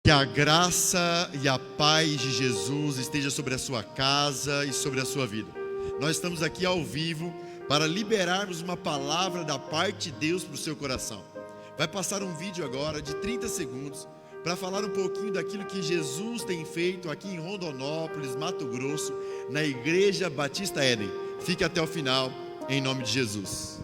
Que a graça e a paz de Jesus esteja sobre a sua casa e sobre a sua vida. Nós estamos aqui ao vivo para liberarmos uma palavra da parte de Deus para o seu coração. Vai passar um vídeo agora de 30 segundos para falar um pouquinho daquilo que Jesus tem feito aqui em Rondonópolis, Mato Grosso, na Igreja Batista Éden. Fique até o final, em nome de Jesus.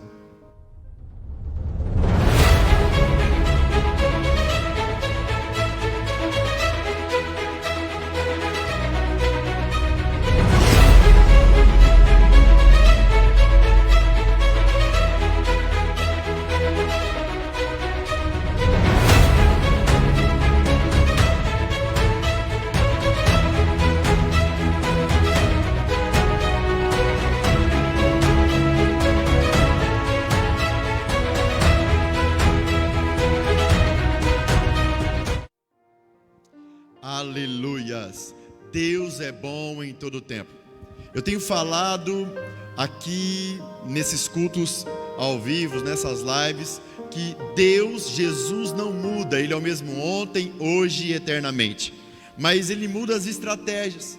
Aleluias! Deus é bom em todo o tempo. Eu tenho falado aqui nesses cultos ao vivo, nessas lives, que Deus, Jesus não muda. Ele é o mesmo ontem, hoje e eternamente. Mas Ele muda as estratégias.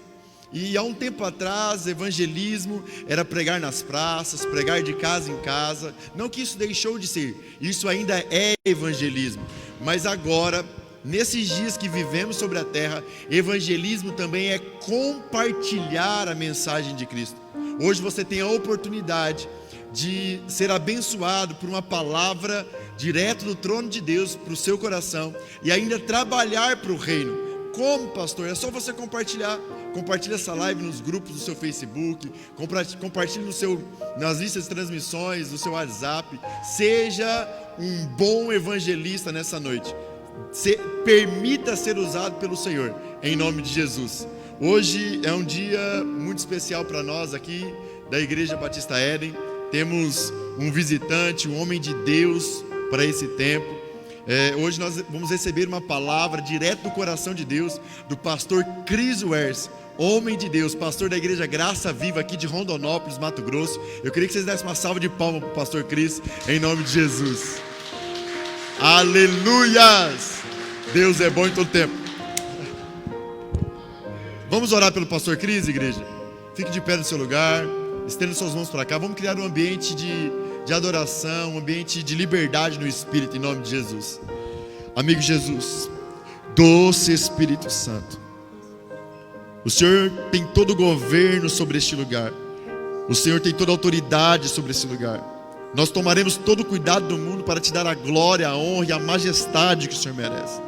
E há um tempo atrás, evangelismo era pregar nas praças, pregar de casa em casa. Não que isso deixou de ser, isso ainda é evangelismo. Mas agora, nesses dias que vivemos sobre a terra, evangelismo também é compartilhar a mensagem de Cristo. Hoje você tem a oportunidade de ser abençoado por uma palavra direto do trono de Deus para o seu coração e ainda trabalhar para o reino. Como, pastor? É só você compartilhar. Compartilhe essa live nos grupos do seu Facebook, compartilhe nas listas de transmissões, no seu WhatsApp. Seja um bom evangelista nessa noite. Permita ser usado pelo Senhor, em nome de Jesus. Hoje é um dia muito especial para nós aqui da Igreja Batista Éden. Temos um visitante, um homem de Deus para esse tempo. Hoje nós vamos receber uma palavra direto do coração de Deus, do pastor Cris Wers, homem de Deus, pastor da Igreja Graça Viva aqui de Rondonópolis, Mato Grosso. Eu queria que vocês dessem uma salva de palmas para o pastor Cris, em nome de Jesus. Aleluias! Deus é bom em todo tempo. Vamos orar pelo pastor Cris, igreja? Fique de pé no seu lugar, estenda suas mãos para cá. Vamos criar um ambiente de adoração, um ambiente de liberdade no Espírito, em nome de Jesus. Amigo Jesus, doce Espírito Santo, o Senhor tem todo o governo sobre este lugar. O Senhor tem toda a autoridade sobre esse lugar. Nós tomaremos todo o cuidado do mundo para te dar a glória, a honra e a majestade que o Senhor merece.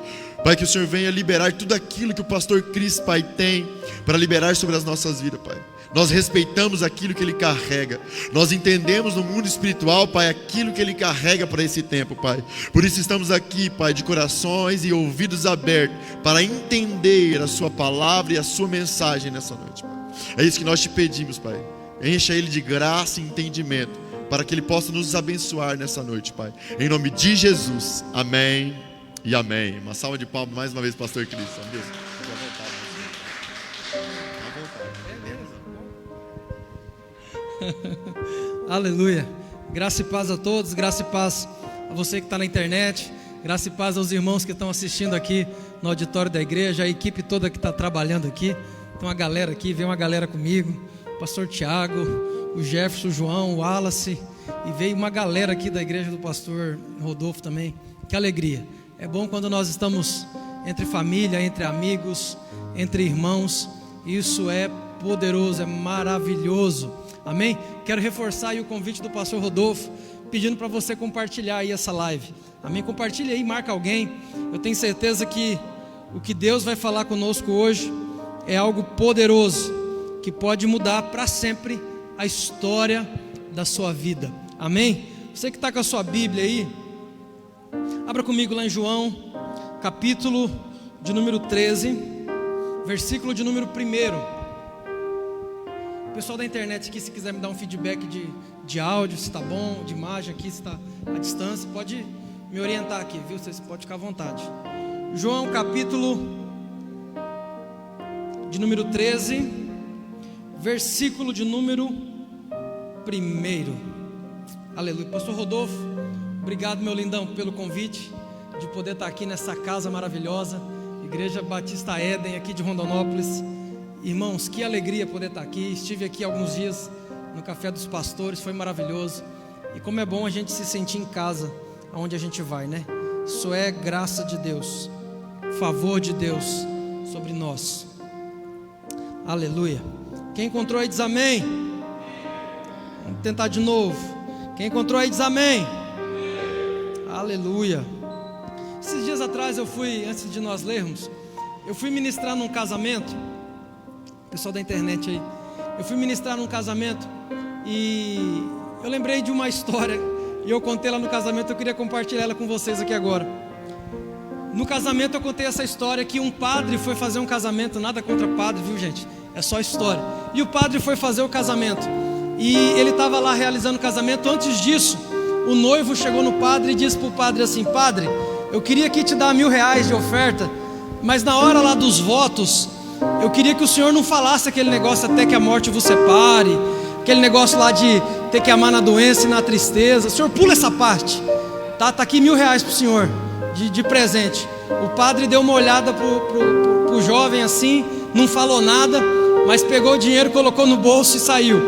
Pai, que o Senhor venha liberar tudo aquilo que o pastor Cris, Pai, tem para liberar sobre as nossas vidas, Pai. Nós respeitamos aquilo que Ele carrega. Nós entendemos no mundo espiritual, Pai, aquilo que Ele carrega para esse tempo, Pai. Por isso estamos aqui, Pai, de corações e ouvidos abertos para entender a Sua palavra e a Sua mensagem nessa noite, Pai. É isso que nós te pedimos, Pai. Encha Ele de graça e entendimento para que Ele possa nos abençoar nessa noite, Pai. Em nome de Jesus, amém e amém. Uma salva de palmas mais uma vez, pastor Cris. Amém. Aleluia. Graça e paz a todos, graça e paz a você que está na internet, graça e paz aos irmãos que estão assistindo aqui no auditório da igreja, a equipe toda que está trabalhando aqui. Tem uma galera aqui, vem uma galera comigo, o pastor Tiago, o Jefferson, o João, o Wallace, e veio uma galera aqui da igreja do pastor Rodolfo também. Que alegria. É bom quando nós estamos entre família, entre amigos, entre irmãos. Isso é poderoso, é maravilhoso. Amém? Quero reforçar aí o convite do pastor Rodolfo, pedindo para você compartilhar aí essa live. Amém? Compartilha aí, marca alguém. Eu tenho certeza que o que Deus vai falar conosco hoje é algo poderoso, que pode mudar para sempre a história da sua vida. Amém? Você que está com a sua Bíblia aí, abra comigo lá em João, capítulo de número 13, versículo de número 1. O pessoal da internet aqui, se quiser me dar um feedback de áudio, se está bom, de imagem aqui, se está à distância, pode me orientar aqui, viu? Você pode ficar à vontade. João, capítulo de número 13, versículo de número 1. Aleluia. Pastor Rodolfo, obrigado, meu lindão, pelo convite de poder estar aqui nessa casa maravilhosa e Igreja Batista Éden, aqui de Rondonópolis. Irmãos, que alegria poder estar aqui. Estive aqui alguns dias no Café dos Pastores, foi maravilhoso. E como é bom a gente se sentir em casa, aonde a gente vai, né? Isso é graça de Deus, favor de Deus sobre nós. Aleluia. Quem encontrou aí diz amém. Vamos tentar de novo. Quem encontrou aí diz amém. Aleluia. Esses dias atrás eu fui, antes de nós lermos, eu fui ministrar num casamento. Pessoal da internet aí, eu fui ministrar num casamento e eu lembrei de uma história e eu contei lá no casamento. Eu queria compartilhar ela com vocês aqui agora. No casamento eu contei essa história que um padre foi fazer um casamento. Nada contra padre, viu gente? É só história. E o padre foi fazer o casamento e ele estava lá realizando o casamento. Antes disso, o noivo chegou no padre e disse para o padre assim: padre, eu queria aqui te dar R$1.000 de oferta, mas na hora lá dos votos eu queria que o senhor não falasse aquele negócio até que a morte vos separe, aquele negócio lá de ter que amar na doença e na tristeza. O senhor pula essa parte, tá aqui R$1.000 para o senhor de presente. O padre deu uma olhada pro jovem assim, não falou nada, mas pegou o dinheiro, colocou no bolso e saiu.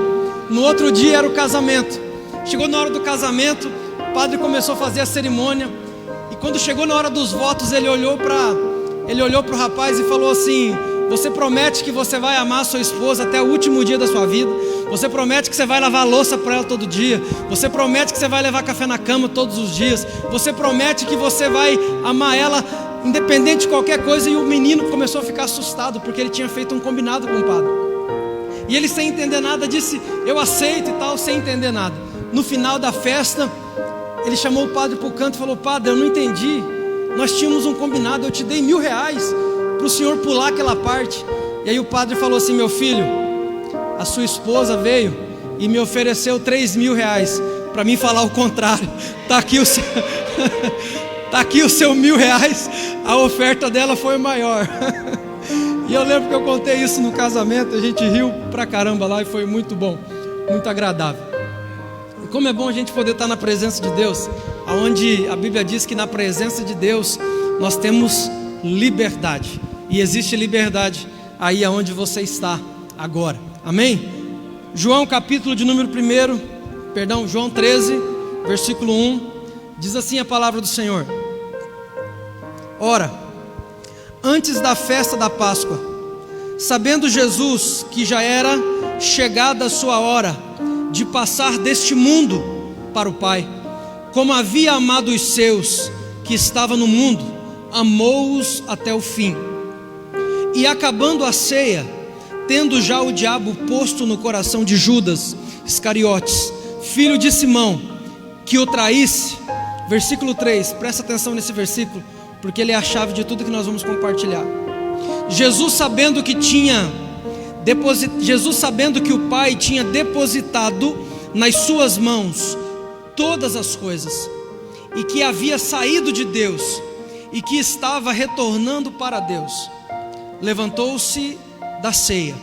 No outro dia era o casamento. Chegou na hora do casamento, o padre começou a fazer a cerimônia. E quando chegou na hora dos votos, ele olhou para o rapaz e falou assim: você promete que você vai amar sua esposa até o último dia da sua vida? Você promete que você vai lavar a louça para ela todo dia? Você promete que você vai levar café na cama todos os dias? Você promete que você vai amar ela independente de qualquer coisa? E o menino começou a ficar assustado, porque ele tinha feito um combinado com o padre. E ele, sem entender nada, disse: eu aceito e tal, sem entender nada. No final da festa, ele chamou o padre para o canto e falou: padre, eu não entendi, nós tínhamos um combinado, eu te dei R$1.000 para o senhor pular aquela parte. E aí o padre falou assim: meu filho, a sua esposa veio e me ofereceu R$3.000 para mim falar o contrário. Está aqui o seu tá aqui o seu R$1.000, a oferta dela foi maior. E eu lembro que eu contei isso no casamento, a gente riu pra caramba lá e foi muito bom, muito agradável. E como é bom a gente poder estar na presença de Deus, onde a Bíblia diz que na presença de Deus nós temos liberdade. E existe liberdade aí aonde você está agora. Amém? João capítulo de número 1, João 13, versículo 1, diz assim a palavra do Senhor: ora, antes da festa da Páscoa, sabendo Jesus que já era chegada a sua hora de passar deste mundo para o Pai, como havia amado os seus que estavam no mundo, amou-os até o fim. E acabando a ceia, tendo já o diabo posto no coração de Judas Iscariotes, filho de Simão, que o traísse, versículo 3, presta atenção nesse versículo, porque ele é a chave de tudo que nós vamos compartilhar. Jesus sabendo que o Pai tinha depositado nas suas mãos todas as coisas, e que havia saído de Deus e que estava retornando para Deus, levantou-se da ceia,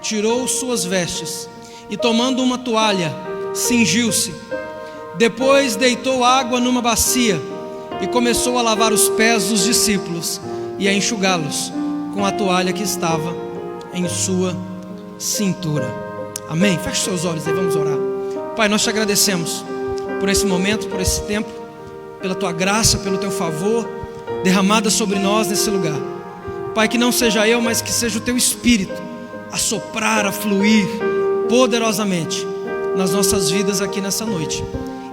tirou suas vestes e, tomando uma toalha, cingiu-se. Depois deitou água numa bacia e começou a lavar os pés dos discípulos e a enxugá-los com a toalha que estava em sua cintura. Amém? Feche seus olhos e vamos orar. Pai, nós te agradecemos por esse momento, por esse tempo, pela tua graça, pelo teu favor derramada sobre nós nesse lugar. Pai, que não seja eu, mas que seja o teu Espírito a soprar, a fluir poderosamente nas nossas vidas aqui nessa noite.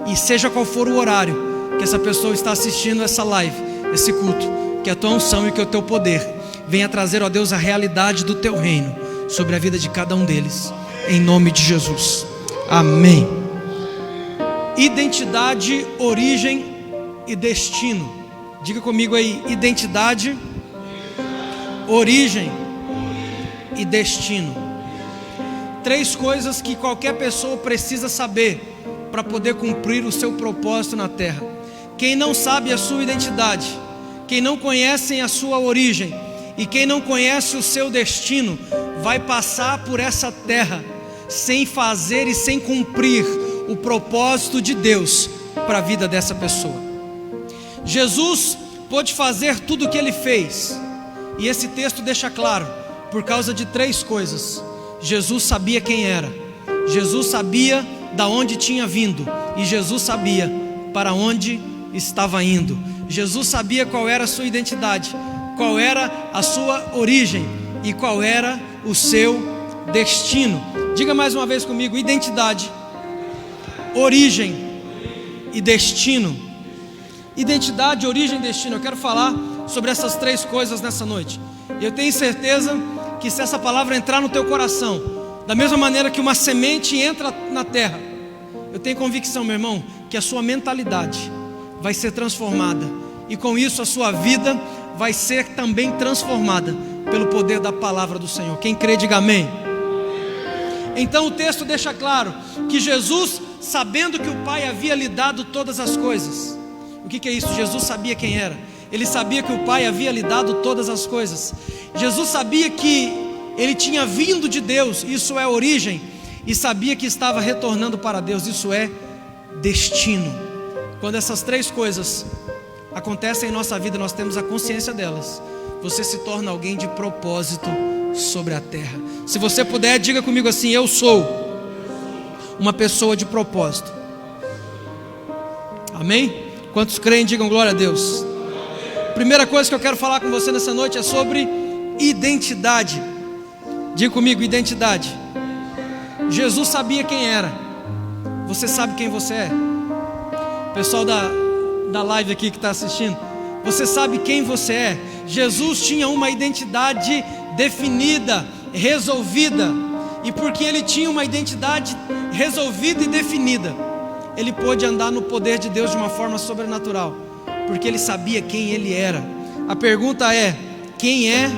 E seja qual for o horário que essa pessoa está assistindo essa live, esse culto, que a tua unção e que o teu poder venha trazer, ó Deus, a realidade do teu reino sobre a vida de cada um deles, em nome de Jesus. Amém. Identidade, origem e destino. Diga comigo aí: identidade, origem e destino. 3 coisas que qualquer pessoa precisa saber para poder cumprir o seu propósito na terra. Quem não sabe a sua identidade, quem não conhece a sua origem e quem não conhece o seu destino, vai passar por essa terra sem fazer e sem cumprir o propósito de Deus para a vida dessa pessoa. Jesus pôde fazer tudo o que ele fez, E esse texto deixa claro, por causa de 3 coisas. Jesus sabia quem era, Jesus sabia da onde tinha vindo, e Jesus sabia para onde estava indo. Jesus sabia qual era a sua identidade, qual era a sua origem e qual era o seu destino. Diga mais uma vez comigo: identidade, origem e destino. Identidade, origem e destino. Eu quero falar sobre essas 3 coisas nessa noite. E eu tenho certeza que se essa palavra entrar no teu coração, da mesma maneira que uma semente entra na terra, eu tenho convicção, meu irmão, que a sua mentalidade vai ser transformada, e com isso a sua vida vai ser também transformada pelo poder da palavra do Senhor. Quem crê, diga amém. Então o texto deixa claro que Jesus, sabendo que o Pai havia lhe dado todas as coisas. O que é isso? Jesus sabia quem era. Ele sabia que o Pai havia lhe dado todas as coisas. Jesus sabia que ele tinha vindo de Deus, isso é origem, e sabia que estava retornando para Deus, isso é destino. Quando essas 3 coisas acontecem em nossa vida, nós temos a consciência delas, você se torna alguém de propósito sobre a terra. Se você puder, diga comigo assim: eu sou uma pessoa de propósito. Amém? Quantos creem, digam glória a Deus. Primeira coisa que eu quero falar com você nessa noite é sobre identidade. Diga comigo: identidade. Jesus sabia quem era. Você sabe quem você é? Pessoal da live aqui que está assistindo, você sabe quem você é? Jesus tinha uma identidade definida, resolvida. E porque ele tinha uma identidade resolvida e definida, ele pôde andar no poder de Deus de uma forma sobrenatural, porque ele sabia quem ele era. A pergunta é: quem é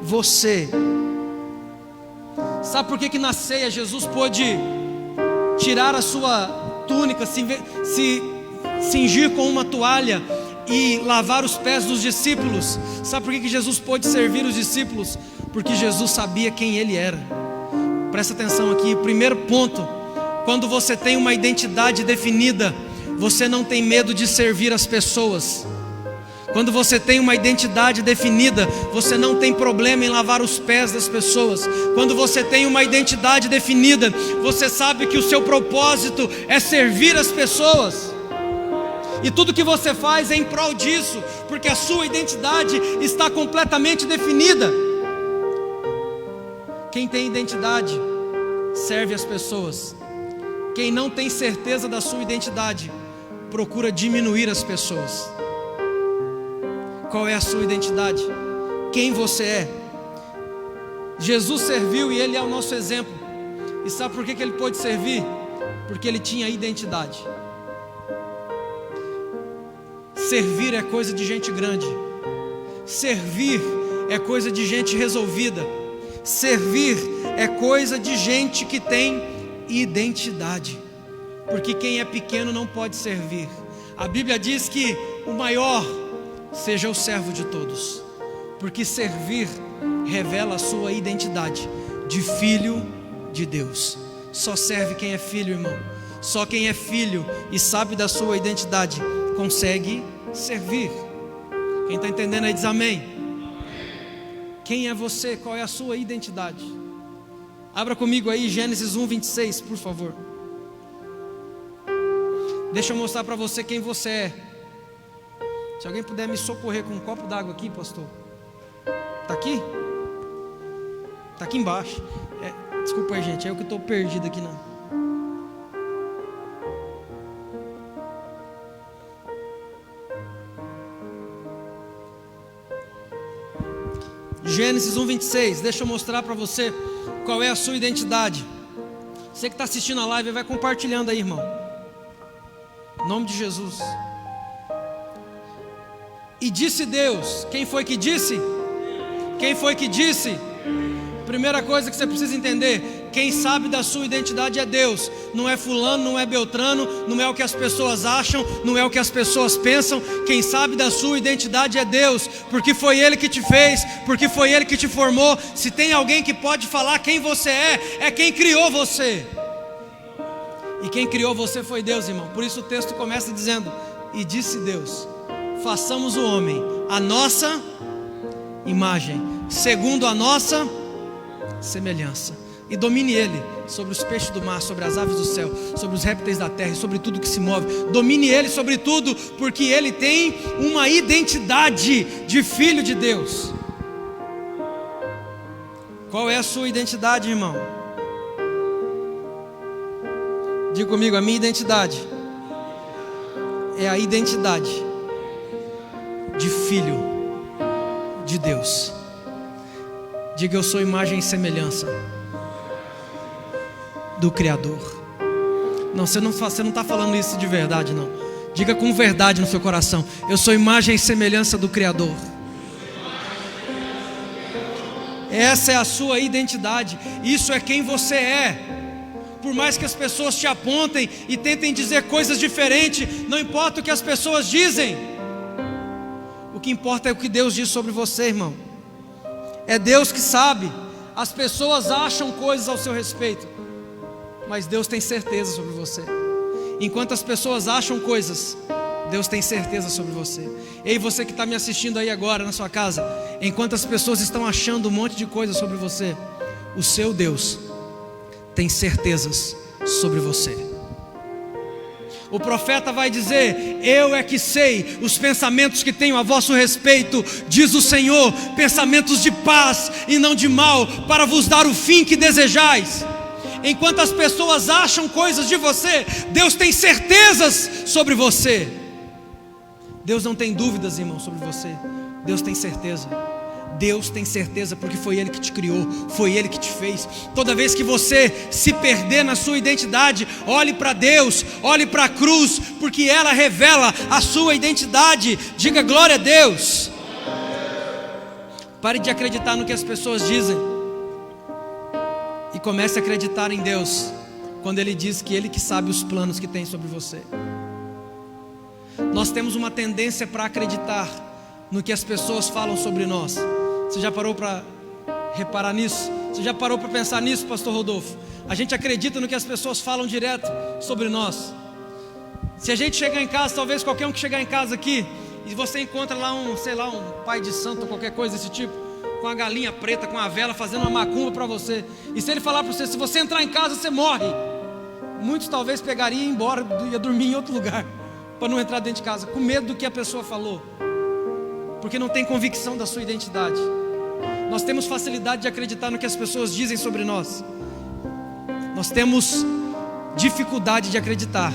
você? Sabe por que na ceia Jesus pôde tirar a sua túnica, se cingir com uma toalha e lavar os pés dos discípulos? Sabe por que Jesus pôde servir os discípulos? Porque Jesus sabia quem ele era. Presta atenção aqui, o primeiro ponto: quando você tem uma identidade definida, você não tem medo de servir as pessoas. Quando você tem uma identidade definida, você não tem problema em lavar os pés das pessoas. Quando você tem uma identidade definida, você sabe que o seu propósito é servir as pessoas. E tudo que você faz é em prol disso, porque a sua identidade está completamente definida. Quem tem identidade serve as pessoas. Quem não tem certeza da sua identidade procura diminuir as pessoas. Qual é a sua identidade? Quem você é? Jesus serviu e ele é o nosso exemplo. E sabe por que ele pôde servir? Porque ele tinha identidade. Servir é coisa de gente grande. Servir é coisa de gente resolvida. Servir é coisa de gente que tem identidade. Porque quem é pequeno não pode servir. A Bíblia diz que o maior seja o servo de todos, porque servir revela a sua identidade de filho de Deus. Só serve quem é filho, irmão. Só quem é filho e sabe da sua identidade consegue servir. Quem está entendendo aí diz amém. Quem é você? Qual é a sua identidade? Abra comigo aí Gênesis 1:26, por favor. Deixa eu mostrar para você quem você é. Se alguém puder me socorrer com um copo d'água aqui, pastor. Está aqui? Está aqui embaixo. Desculpa aí, gente, é eu que estou perdido aqui não. Gênesis 1:26. Deixa eu mostrar para você qual é a sua identidade. Você que está assistindo a live, vai compartilhando aí, irmão. Em nome de Jesus. E disse Deus. Quem foi que disse? Quem foi que disse? Primeira coisa que você precisa entender: quem sabe da sua identidade é Deus. Não é fulano, não é beltrano, não é o que as pessoas acham, não é o que as pessoas pensam. Quem sabe da sua identidade é Deus, porque foi Ele que te fez, porque foi Ele que te formou. Se tem alguém que pode falar quem você é quem criou você. E quem criou você foi Deus, irmão. Por isso o texto começa dizendo: e disse Deus: façamos o homem a nossa imagem, segundo a nossa semelhança. E domine ele sobre os peixes do mar, sobre as aves do céu, sobre os répteis da terra e sobre tudo que se move. Domine ele sobre tudo, porque ele tem uma identidade de filho de Deus. Qual é a sua identidade, irmão? Diga comigo, a minha identidade é a identidade de filho de Deus. Diga, eu sou imagem e semelhança do Criador. Não, você não está falando isso de verdade, não. Diga com verdade no seu coração: eu sou imagem e semelhança do Criador. Essa é a sua identidade. Isso é quem você é. Por mais que as pessoas te apontem e tentem dizer coisas diferentes, não importa o que as pessoas dizem. O que importa é o que Deus diz sobre você, irmão. É Deus que sabe. As pessoas acham coisas ao seu respeito, mas Deus tem certeza sobre você. Enquanto as pessoas acham coisas, Deus tem certeza sobre você. Ei, você que está me assistindo aí agora na sua casa, enquanto as pessoas estão achando um monte de coisas sobre você, o seu Deus tem certezas sobre você. O profeta vai dizer: eu é que sei os pensamentos que tenho a vosso respeito, diz o Senhor, pensamentos de paz e não de mal, para vos dar o fim que desejais. Enquanto as pessoas acham coisas de você, Deus tem certezas sobre você. Deus não tem dúvidas, irmão, sobre você. Deus tem certeza. Deus tem certeza, porque foi Ele que te criou, foi Ele que te fez. Toda vez que você se perder na sua identidade, olhe para Deus, olhe para a cruz, porque ela revela a sua identidade. Diga glória a Deus. Pare de acreditar no que as pessoas dizem e comece a acreditar em Deus, quando Ele diz que Ele que sabe os planos que tem sobre você. Nós temos uma tendência para acreditar no que as pessoas falam sobre nós. Você já parou para reparar nisso? Você já parou para pensar nisso, pastor Rodolfo? A gente acredita no que as pessoas falam direto sobre nós. Se a gente chegar em casa, talvez qualquer um que chegar em casa aqui, e você encontra lá um pai de santo ou qualquer coisa desse tipo, com a galinha preta, com a vela, fazendo uma macumba para você, e se ele falar para você: se você entrar em casa, você morre, muitos talvez pegariam e ir embora, ia dormir em outro lugar, para não entrar dentro de casa, com medo do que a pessoa falou, porque não tem convicção da sua identidade. Nós temos facilidade de acreditar no que as pessoas dizem sobre nós. Nós temos dificuldade de acreditar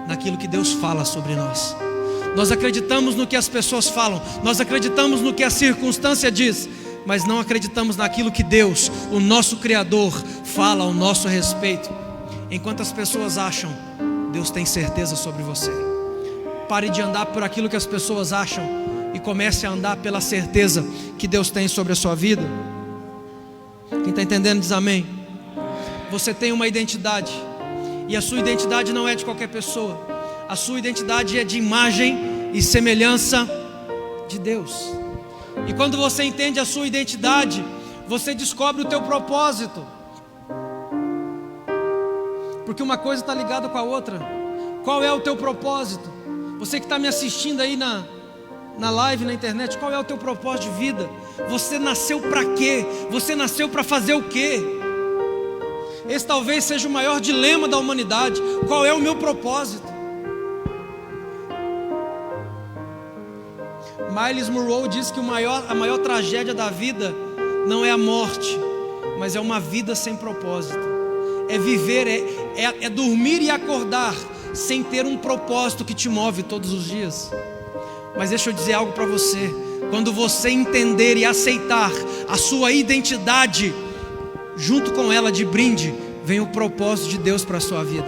naquilo que Deus fala sobre nós. Nós acreditamos no que as pessoas falam, nós acreditamos no que a circunstância diz, mas não acreditamos naquilo que Deus, o nosso Criador, fala ao nosso respeito. Enquanto as pessoas acham, Deus tem certeza sobre você. Pare de andar por aquilo que as pessoas acham e comece a andar pela certeza que Deus tem sobre a sua vida. Quem está entendendo diz amém. Você tem uma identidade, e a sua identidade não é de qualquer pessoa. A sua identidade é de imagem e semelhança de Deus. E quando você entende a sua identidade, você descobre o teu propósito, porque uma coisa está ligada com a outra. Qual é o teu propósito? Você que está me assistindo aí na live, na internet, qual é o teu propósito de vida? Você nasceu para quê? Você nasceu para fazer o quê? Esse talvez seja o maior dilema da humanidade. Qual é o meu propósito? Miles Monroe diz que a maior tragédia da vida não é a morte, mas é uma vida sem propósito. É viver, é dormir e acordar sem ter um propósito que te move todos os dias. Mas deixa eu dizer algo para você: quando você entender e aceitar a sua identidade, junto com ela de brinde, vem o propósito de Deus para a sua vida.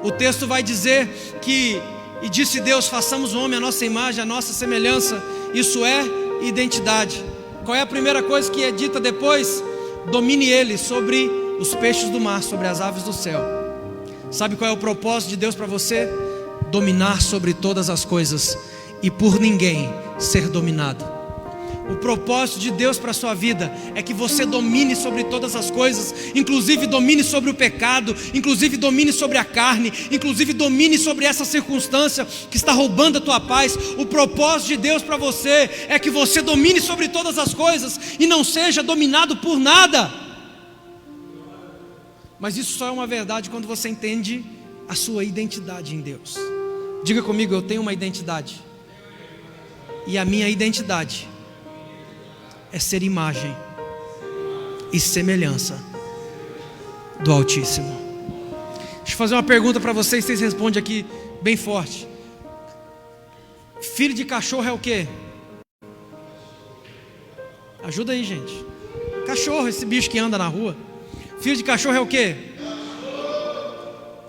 O texto vai dizer que: e disse Deus, façamos o homem à nossa imagem, à nossa semelhança. Isso é identidade. Qual é a primeira coisa que é dita depois? Domine ele sobre os peixes do mar, sobre as aves do céu. Sabe qual é o propósito de Deus para você? Dominar sobre todas as coisas e por ninguém ser dominado. O propósito de Deus para a sua vida é que você domine sobre todas as coisas, inclusive domine sobre o pecado, inclusive domine sobre a carne, inclusive domine sobre essa circunstância que está roubando a tua paz. O propósito de Deus para você é que você domine sobre todas as coisas e não seja dominado por nada. Mas isso só é uma verdade quando você entende a sua identidade em Deus. Diga comigo: eu tenho uma identidade, e a minha identidade é ser imagem e semelhança do Altíssimo. Deixa eu fazer uma pergunta para vocês, vocês respondem aqui bem forte. Filho de cachorro é o quê? Ajuda aí, gente. Cachorro, esse bicho que anda na rua. Filho de cachorro é o quê?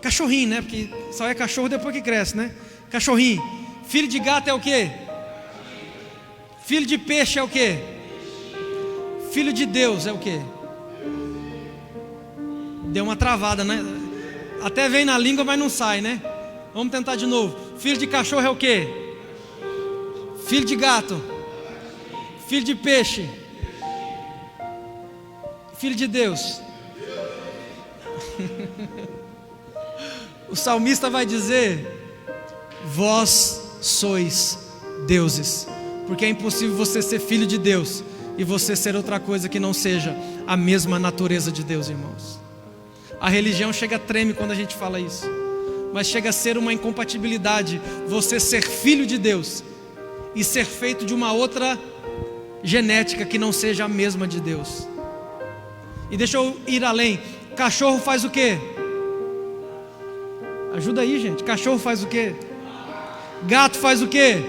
Cachorrinho, né? Porque só é cachorro depois que cresce, né? Cachorrinho. Filho de gato é o quê? Filho de peixe é o quê? Filho de Deus é o quê? Deu uma travada, né? Até vem na língua, mas não sai, né? Vamos tentar de novo. Filho de cachorro é o quê? Filho de gato. Filho de peixe. Filho de Deus. O salmista vai dizer: vós sois deuses. Porque é impossível você ser filho de Deus e você ser outra coisa que não seja a mesma natureza de Deus, irmãos. A religião chega a treme quando a gente fala isso, mas chega a ser uma incompatibilidade você ser filho de Deus e ser feito de uma outra genética que não seja a mesma de Deus. E deixa eu ir além. Cachorro faz o quê? Ajuda aí, gente. Cachorro faz o quê? Gato faz o quê?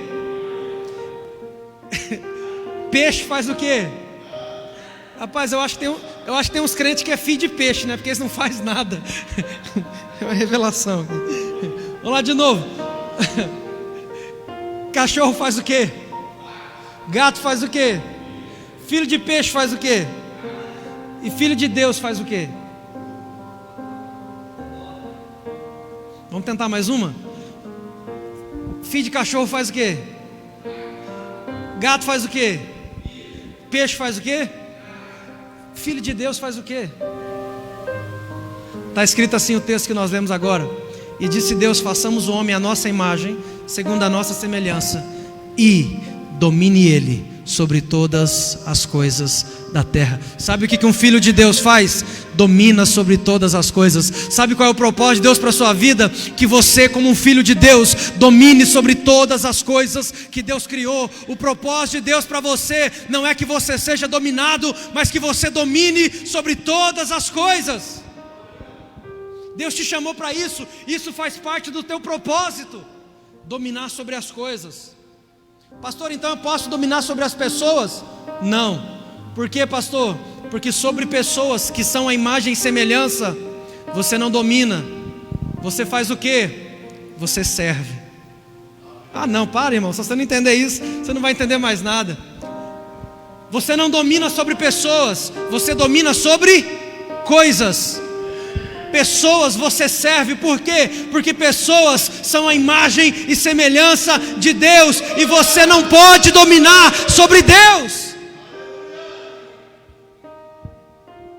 Peixe faz o quê? Rapaz, eu acho que tem uns crentes que é filho de peixe, né? Porque eles não fazem nada. É uma revelação. Vamos lá de novo. Cachorro faz o quê? Gato faz o quê? Filho de peixe faz o quê? E filho de Deus faz o quê? Vamos tentar mais uma? Filho de cachorro faz o quê? Gato faz o quê? Peixe faz o quê? Filho de Deus faz o quê? Está escrito assim o texto que nós lemos agora. E disse Deus: façamos o homem à nossa imagem, segundo a nossa semelhança, e domine ele sobre todas as coisas da terra. Sabe o que um filho de Deus faz? Domina sobre todas as coisas. Sabe qual é o propósito de Deus para a sua vida? Que você, como um filho de Deus, domine sobre todas as coisas que Deus criou. O propósito de Deus para você não é que você seja dominado, mas que você domine sobre todas as coisas. Deus te chamou para isso. Isso faz parte do teu propósito. Dominar sobre as coisas. Pastor, então eu posso dominar sobre as pessoas? Não. Por quê, pastor? Porque sobre pessoas que são a imagem e semelhança, você não domina. Você faz o quê? Você serve. Ah não, para, irmão, se você não entender isso, você não vai entender mais nada. Você não domina sobre pessoas, você domina sobre coisas. Pessoas você serve, por quê? Porque pessoas são a imagem e semelhança de Deus, e você não pode dominar sobre Deus.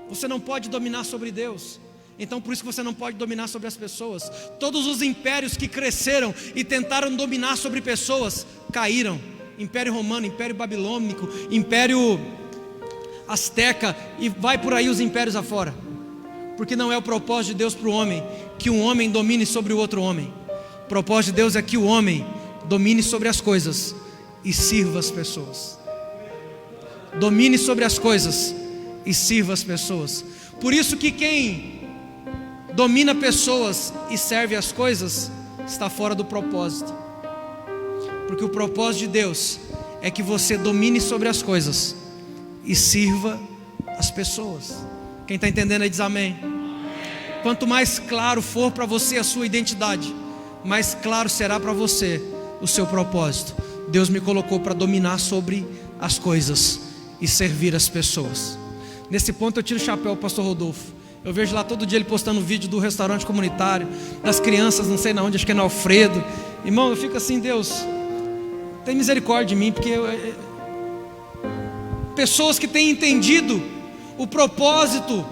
Você não pode dominar sobre Deus. Então por isso que você não pode dominar sobre as pessoas. Todos os impérios que cresceram e tentaram dominar sobre pessoas caíram. Império Romano, Império Babilônico, Império Azteca, e vai por aí os impérios afora. Porque não é o propósito de Deus para o homem que um homem domine sobre o outro homem. O propósito de Deus é que o homem domine sobre as coisas e sirva as pessoas. Domine sobre as coisas e sirva as pessoas. Por isso que quem domina pessoas e serve as coisas está fora do propósito. Porque o propósito de Deus é que você domine sobre as coisas e sirva as pessoas. Quem está entendendo aí diz amém. Quanto mais claro for para você a sua identidade, mais claro será para você o seu propósito. Deus me colocou para dominar sobre as coisas e servir as pessoas. Nesse ponto eu tiro o chapéu ao pastor Rodolfo. Eu vejo lá todo dia ele postando vídeo do restaurante comunitário, das crianças, não sei na onde, acho que é no Alfredo. Irmão, eu fico assim: Deus, tem misericórdia de mim, porque pessoas que têm entendido o propósito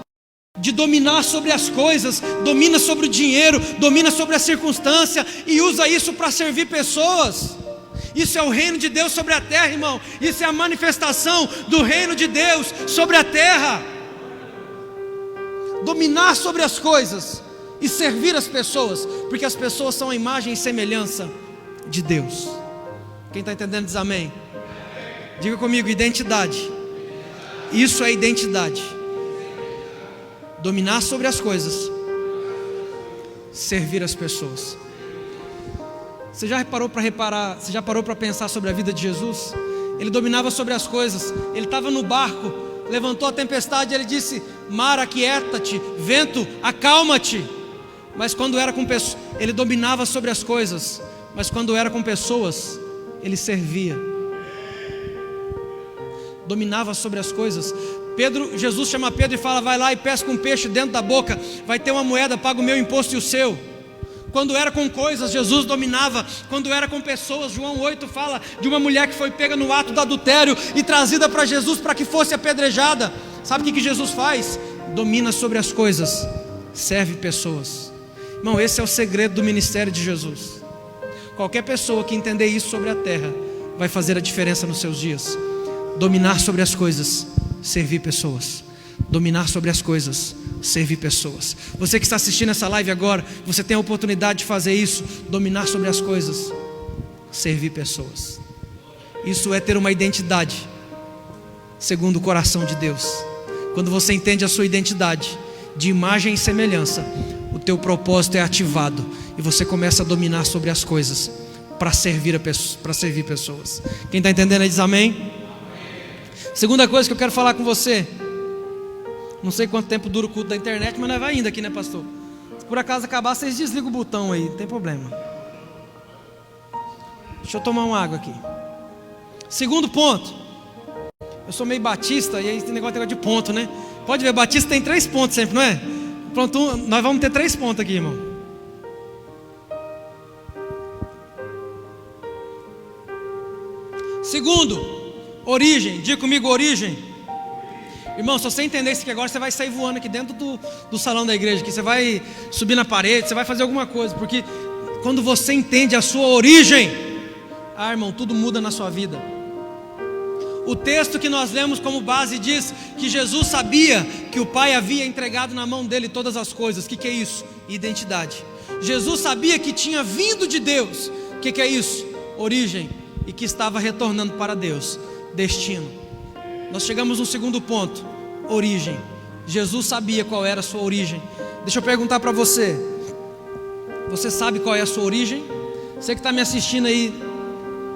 de dominar sobre as coisas, domina sobre o dinheiro, domina sobre a circunstância e usa isso para servir pessoas. Isso é o reino de Deus sobre a terra, irmão. Isso é a manifestação do reino de Deus sobre a terra. Dominar sobre as coisas e servir as pessoas, porque as pessoas são a imagem e semelhança de Deus. Quem está entendendo diz amém. Diga comigo, identidade. Isso é identidade. Dominar sobre as coisas, servir as pessoas. Você já parou para pensar sobre a vida de Jesus? Ele dominava sobre as coisas. Ele estava no barco, levantou a tempestade, ele disse: mar, aquieta-te, vento, acalma-te. Mas quando era com pessoas, ele dominava sobre as coisas. Mas quando era com pessoas, ele servia. Dominava sobre as coisas. Jesus chama Pedro e fala: vai lá e pesca um peixe dentro da boca, vai ter uma moeda, paga o meu imposto e o seu. Quando era com coisas, Jesus dominava. Quando era com pessoas, João 8 fala de uma mulher que foi pega no ato do adultério e trazida para Jesus para que fosse apedrejada. Sabe o que Jesus faz? Domina sobre as coisas, serve pessoas. Irmão, esse é o segredo do ministério de Jesus. Qualquer pessoa que entender isso sobre a terra vai fazer a diferença nos seus dias. Dominar sobre as coisas, servir pessoas. Dominar sobre as coisas, servir pessoas. Você que está assistindo essa live agora, você tem a oportunidade de fazer isso. Dominar sobre as coisas, servir pessoas. Isso é ter uma identidade segundo o coração de Deus. Quando você entende a sua identidade de imagem e semelhança, o teu propósito é ativado e você começa a dominar sobre as coisas para servir pessoas. Quem está entendendo aí diz amém? Segunda coisa que eu quero falar com você. Não sei quanto tempo dura o culto da internet, mas nós vai indo aqui, né, pastor? Se por acaso acabar, vocês desligam o botão aí, não tem problema. Deixa eu tomar uma água aqui. Segundo ponto. Eu sou meio batista e aí tem negócio de ponto, né? Pode ver, batista tem 3 pontos sempre, não é? Pronto, nós vamos ter 3 pontos aqui, irmão. Segundo, origem. Diga comigo, origem. Irmão, se você entender isso aqui agora, você vai sair voando aqui dentro do salão da igreja, que você vai subir na parede, você vai fazer alguma coisa, porque quando você entende a sua origem, irmão, tudo muda na sua vida. O texto que nós lemos como base diz que Jesus sabia que o Pai havia entregado na mão dele todas as coisas. O que é isso? Identidade. Jesus sabia que tinha vindo de Deus. O que é isso? Origem. E que estava retornando para Deus. Destino. Nós chegamos no segundo ponto. Origem. Jesus sabia qual era a sua origem. Deixa eu perguntar para você. Você sabe qual é a sua origem? Você que está me assistindo aí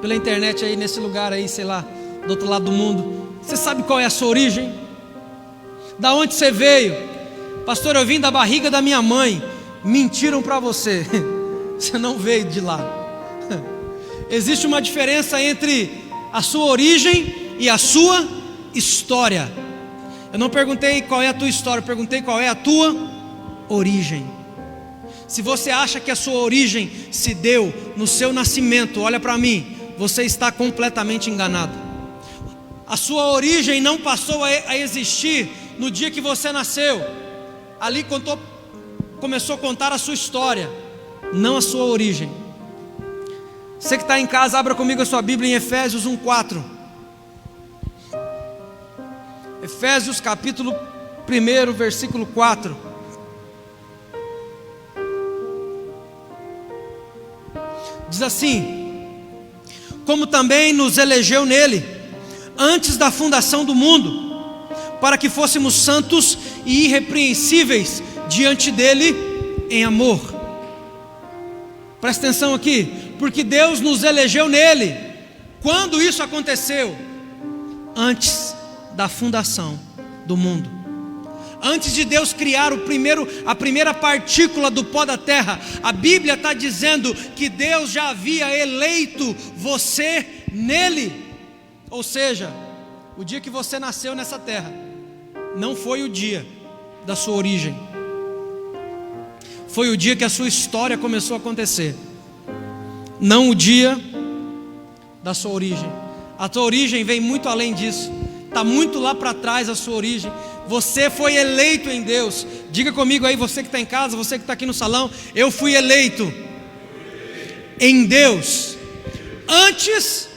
pela internet aí nesse lugar aí, sei lá, do outro lado do mundo, você sabe qual é a sua origem? Da onde você veio? Pastor, eu vim da barriga da minha mãe. Mentiram para você. Você não veio de lá. Existe uma diferença entre a sua origem e a sua história. Eu não perguntei qual é a tua história, eu perguntei qual é a tua origem. Se você acha que a sua origem se deu no seu nascimento, olha para mim, você está completamente enganado. A sua origem não passou a existir no dia que você nasceu. Ali começou a contar a sua história, não a sua origem. Você que está em casa, abra comigo a sua Bíblia em Efésios 1:4. Efésios capítulo 1, versículo 4. Diz assim: como também nos elegeu nele antes da fundação do mundo, para que fôssemos santos e irrepreensíveis diante dele em amor. Presta atenção aqui, porque Deus nos elegeu nele. Quando isso aconteceu? Antes da fundação do mundo. Antes de Deus criar a primeira partícula do pó da terra, a Bíblia está dizendo que Deus já havia eleito você nele. Ou seja, o dia que você nasceu nessa terra não foi o dia da sua origem. Foi o dia que a sua história começou a acontecer, não o dia da sua origem. A tua origem vem muito além disso. Está muito lá para trás a sua origem. Você foi eleito em Deus. Diga comigo aí, você que está em casa, você que está aqui no salão. Eu fui eleito em Deus antes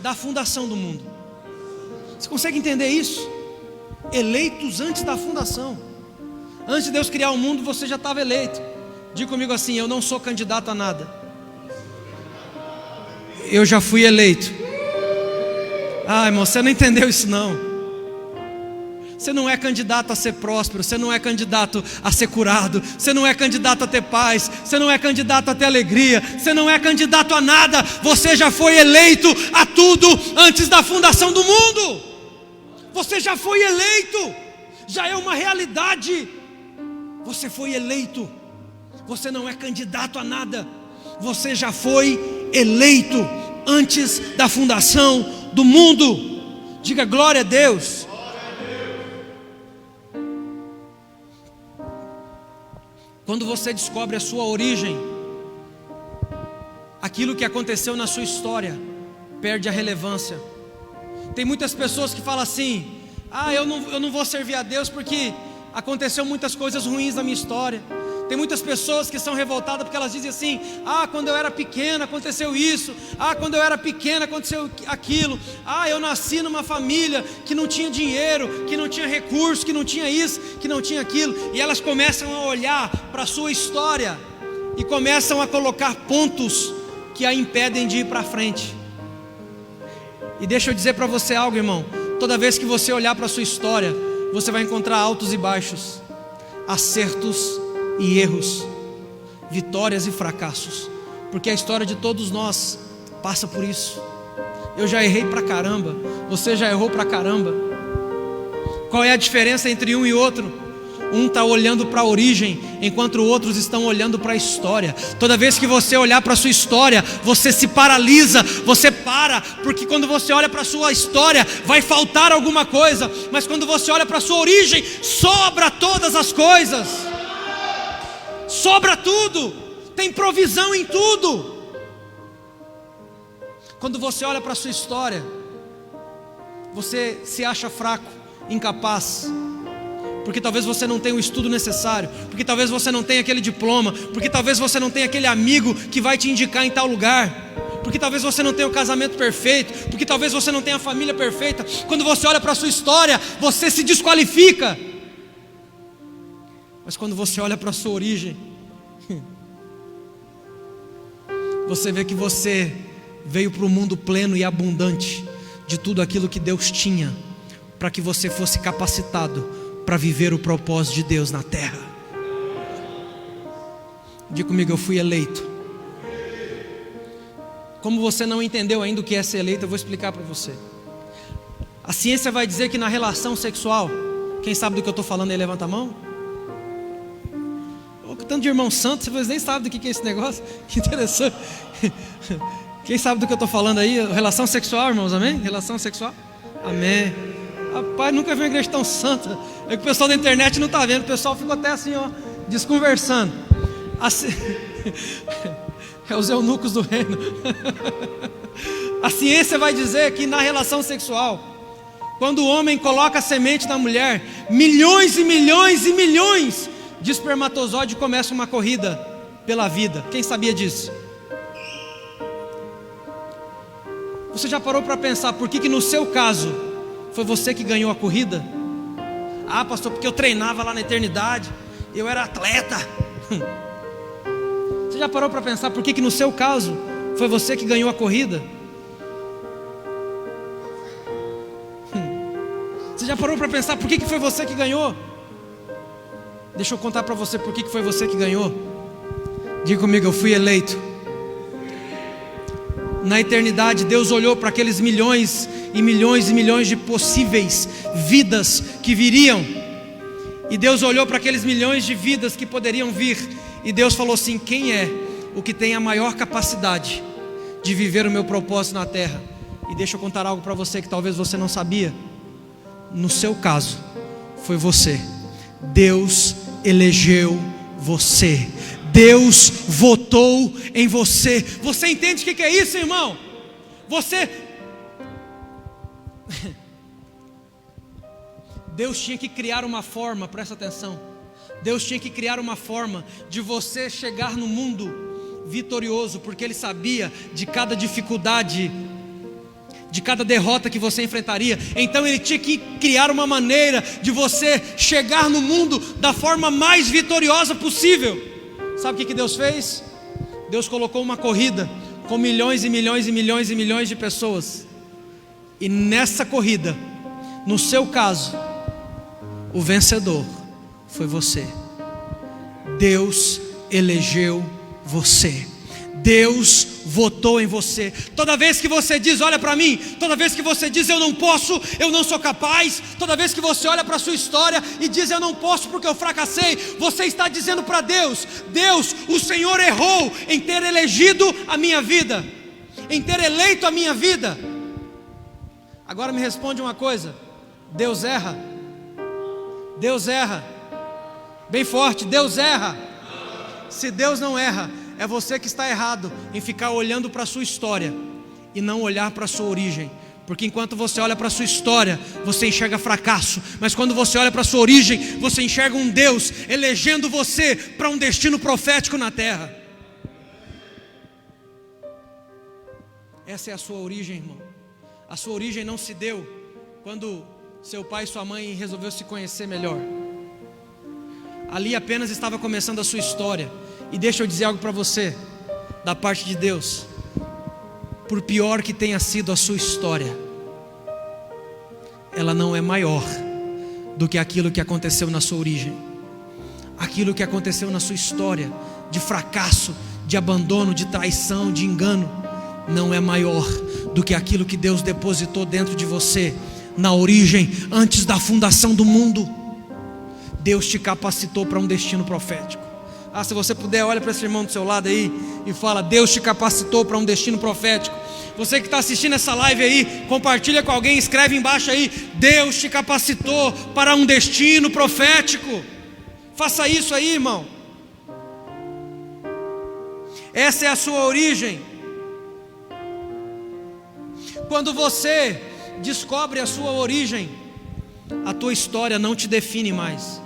da fundação do mundo. Você consegue entender isso? Eleitos antes da fundação. Antes de Deus criar o mundo, você já estava eleito. Diga comigo assim: eu não sou candidato a nada. Eu já fui eleito. Ah, irmão, você não entendeu isso não. Você não é candidato a ser próspero, você não é candidato a ser curado, você não é candidato a ter paz, você não é candidato a ter alegria, você não é candidato a nada. Você já foi eleito a tudo antes da fundação do mundo. Você já foi eleito, já é uma realidade. Você foi eleito. Você não é candidato a nada. Você já foi eleito antes da fundação do mundo. Diga glória a Deus. Quando você descobre a sua origem, aquilo que aconteceu na sua história perde a relevância. Tem muitas pessoas que falam assim: ah, eu não vou servir a Deus porque aconteceu muitas coisas ruins na minha história. Tem muitas pessoas que são revoltadas porque elas dizem assim: ah, quando eu era pequena aconteceu isso, ah, quando eu era pequena aconteceu aquilo, ah, eu nasci numa família que não tinha dinheiro, que não tinha recurso, que não tinha isso, que não tinha aquilo. E elas começam a olhar para a sua história e começam a colocar pontos que a impedem de ir para frente. E deixa eu dizer para você algo, irmão: toda vez que você olhar para a sua história, você vai encontrar altos e baixos, acertos e erros, vitórias e fracassos, porque a história de todos nós passa por isso. Eu já errei pra caramba, você já errou pra caramba. Qual é a diferença entre um e outro? Um está olhando para a origem, enquanto outros estão olhando para a história. Toda vez que você olhar para a sua história, você se paralisa, você para, porque quando você olha para a sua história, vai faltar alguma coisa, mas quando você olha para a sua origem, sobra todas as coisas. Sobra tudo, tem provisão em tudo. Quando você olha para a sua história, você se acha fraco, incapaz, porque talvez você não tenha o estudo necessário, porque talvez você não tenha aquele diploma, porque talvez você não tenha aquele amigo que vai te indicar em tal lugar, porque talvez você não tenha o casamento perfeito, porque talvez você não tenha a família perfeita. Quando você olha para a sua história, você se desqualifica. Mas quando você olha para a sua origem, você vê que você veio para o mundo pleno e abundante de tudo aquilo que Deus tinha, para que você fosse capacitado para viver o propósito de Deus na terra. Diga comigo: eu fui eleito. Como você não entendeu ainda o que é ser eleito, eu vou explicar para você. A ciência vai dizer que na relação sexual, quem sabe do que eu estou falando aí, levanta a mão. Tanto de irmão santo, vocês nem sabem do que é esse negócio. Que interessante. Quem sabe do que eu estou falando aí? Relação sexual, irmãos, amém? Relação sexual, amém. Rapaz, nunca vi uma igreja tão santa. É que o pessoal da internet não está vendo. O pessoal ficou até assim, ó, desconversando. Assim... É os eunucos do reino. A ciência vai dizer que na relação sexual, quando o homem coloca a semente na mulher, milhões e milhões e milhões de espermatozoide começa uma corrida pela vida. Quem sabia disso? Você já parou para pensar por que no seu caso foi você que ganhou a corrida? Ah, pastor, porque eu treinava lá na eternidade, eu era atleta. Você já parou para pensar por que no seu caso foi você que ganhou a corrida? Você já parou para pensar por que foi você que ganhou? Deixa eu contar para você por que foi você que ganhou. Diga comigo: eu fui eleito. Na eternidade, Deus olhou para aqueles milhões e milhões e milhões de possíveis vidas que viriam, e Deus olhou para aqueles milhões de vidas que poderiam vir, e Deus falou assim: quem é o que tem a maior capacidade de viver o meu propósito na terra? E deixa eu contar algo para você que talvez você não sabia. No seu caso, foi você. Deus elegeu você. Deus votou em você. Você entende o que é isso, irmão? Você Deus tinha que criar uma forma, presta atenção. Deus tinha que criar uma forma de você chegar no mundo vitorioso, porque Ele sabia de cada dificuldade, de cada derrota que você enfrentaria. Então Ele tinha que criar uma maneira de você chegar no mundo da forma mais vitoriosa possível. Sabe o que Deus fez? Deus colocou uma corrida com milhões e milhões e milhões e milhões de pessoas. E nessa corrida, no seu caso, o vencedor foi você. Deus elegeu você. Deus votou em você. Toda vez que você diz, olha para mim, toda vez que você diz, eu não posso, eu não sou capaz, toda vez que você olha para a sua história e diz, eu não posso porque eu fracassei, você está dizendo para Deus: Deus, o Senhor errou em ter elegido a minha vida, em ter eleito a minha vida. Agora me responde uma coisa: Deus erra? Deus erra? Bem forte, Deus erra? Se Deus não erra, é você que está errado em ficar olhando para a sua história e não olhar para a sua origem. Porque enquanto você olha para a sua história, você enxerga fracasso. Mas quando você olha para a sua origem, você enxerga um Deus elegendo você para um destino profético na terra. Essa é a sua origem, irmão. A sua origem não se deu quando seu pai e sua mãe resolveu se conhecer melhor. Ali apenas estava começando a sua história. E deixa eu dizer algo para você, da parte de Deus: por pior que tenha sido a sua história, ela não é maior do que aquilo que aconteceu na sua origem. Aquilo que aconteceu na sua história, de fracasso, de abandono, de traição, de engano, não é maior do que aquilo que Deus depositou dentro de você, na origem, antes da fundação do mundo. Deus te capacitou para um destino profético. Se você puder, olha para esse irmão do seu lado aí e fala: Deus te capacitou para um destino profético. Você que está assistindo essa live aí, compartilha com alguém, escreve embaixo aí: Deus te capacitou para um destino profético. Faça isso aí, irmão. Essa é a sua origem. Quando você descobre a sua origem, a tua história não te define mais.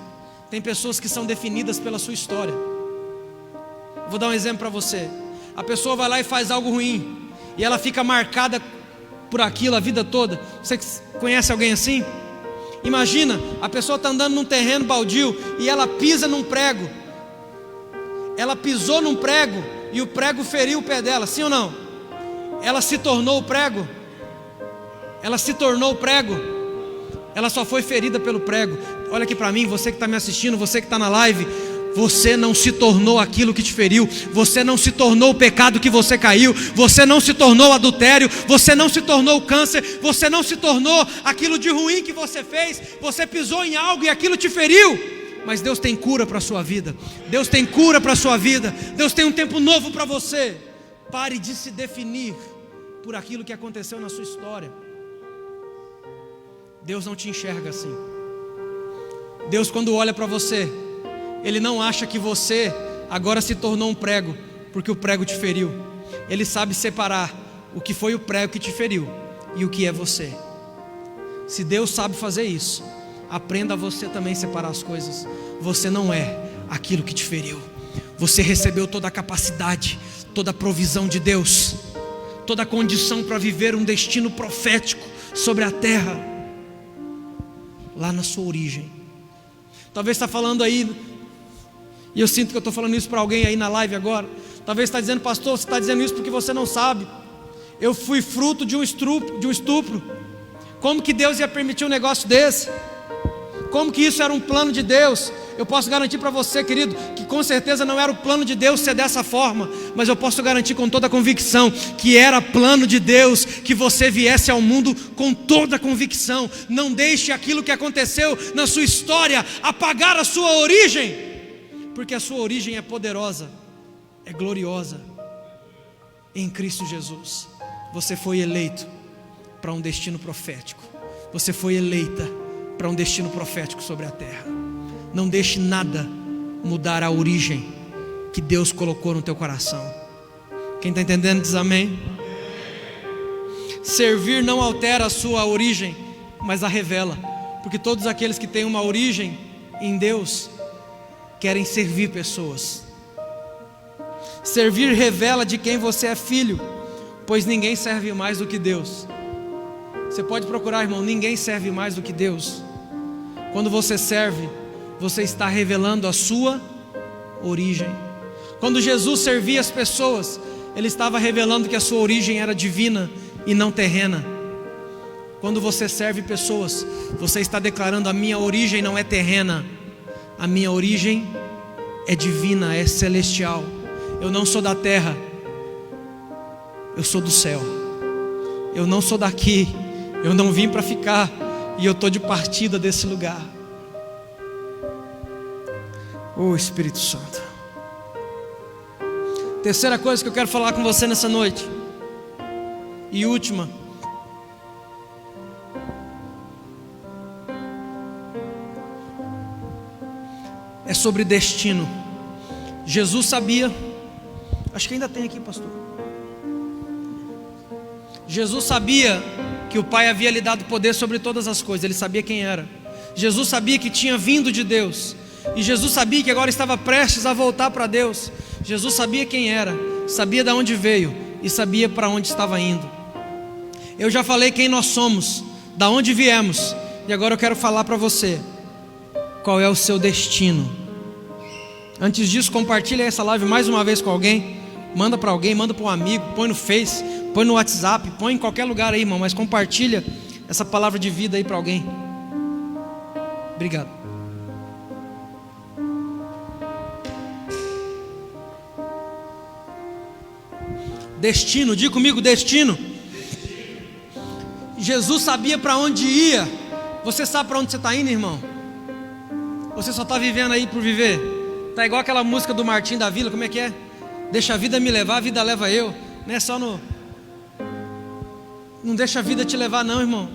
Tem pessoas que são definidas pela sua história. Vou dar um exemplo para você. A pessoa vai lá e faz algo ruim, e ela fica marcada por aquilo a vida toda. Você conhece alguém assim? Imagina, a pessoa está andando num terreno baldio e ela pisa num prego. Ela pisou num prego e o prego feriu o pé dela, sim ou não? Ela se tornou o prego? Ela se tornou o prego? Ela só foi ferida pelo prego. Olha aqui para mim, você que está me assistindo, você que está na live. Você não se tornou aquilo que te feriu. Você não se tornou o pecado que você caiu. Você não se tornou adultério. Você não se tornou câncer. Você não se tornou aquilo de ruim que você fez. Você pisou em algo e aquilo te feriu. Mas Deus tem cura para a sua vida. Deus tem cura para a sua vida. Deus tem um tempo novo para você. Pare de se definir por aquilo que aconteceu na sua história. Deus não te enxerga assim. Deus, quando olha para você, Ele não acha que você agora se tornou um prego porque o prego te feriu. Ele sabe separar o que foi o prego que te feriu e o que é você. Se Deus sabe fazer isso, aprenda você também separar as coisas. Você não é aquilo que te feriu. Você recebeu toda a capacidade, toda a provisão de Deus, toda a condição para viver um destino profético sobre a terra. Lá na sua origem. Talvez está falando aí, e eu sinto que eu estou falando isso para alguém aí na live agora. Talvez está dizendo: pastor, você está dizendo isso porque você não sabe. Eu fui fruto de um estupro. Como que Deus ia permitir um negócio desse? Como que isso era um plano de Deus? Eu posso garantir para você, querido, que com certeza não era o plano de Deus ser dessa forma. Mas eu posso garantir com toda a convicção que era plano de Deus que você viesse ao mundo com toda a convicção. Não deixe aquilo que aconteceu na sua história apagar a sua origem, porque a sua origem é poderosa, é gloriosa. Em Cristo Jesus você foi eleito para um destino profético. Você foi eleita para um destino profético sobre a terra. Não deixe nada mudar a origem que Deus colocou no teu coração. Quem está entendendo diz amém. Servir não altera a sua origem, mas a revela. Porque todos aqueles que têm uma origem em Deus querem servir pessoas. Servir revela de quem você é filho, pois ninguém serve mais do que Deus. Você pode procurar, irmão, ninguém serve mais do que Deus. Quando você serve, você está revelando a sua origem. Quando Jesus servia as pessoas, Ele estava revelando que a sua origem era divina e não terrena. Quando você serve pessoas, você está declarando: a minha origem não é terrena, a minha origem é divina, é celestial. Eu não sou da terra, eu sou do céu. Eu não sou daqui, eu não vim para ficar, e eu estou de partida desse lugar. Oh, Espírito Santo. Terceira coisa que eu quero falar com você nessa noite, e última, é sobre destino. Jesus sabia, acho que ainda tem aqui, pastor. Jesus sabia que o Pai havia lhe dado poder sobre todas as coisas. Ele sabia quem era. Jesus sabia que tinha vindo de Deus, e Jesus sabia que agora estava prestes a voltar para Deus. Jesus sabia quem era, sabia de onde veio e sabia para onde estava indo. Eu já falei quem nós somos, da onde viemos, e agora eu quero falar para você qual é o seu destino. Antes disso, compartilha essa live mais uma vez com alguém. Manda para alguém, manda para um amigo, põe no Face, põe no WhatsApp, põe em qualquer lugar aí, irmão, mas compartilha essa palavra de vida aí para alguém. Obrigado. Destino, diga comigo, destino. Jesus sabia para onde ia. Você sabe para onde você está indo, irmão? Você só está vivendo aí por viver? Está igual aquela música do Martim da Vila, como é que é? Deixa a vida me levar, a vida leva eu. Não é só no... Não deixa a vida te levar não, irmão.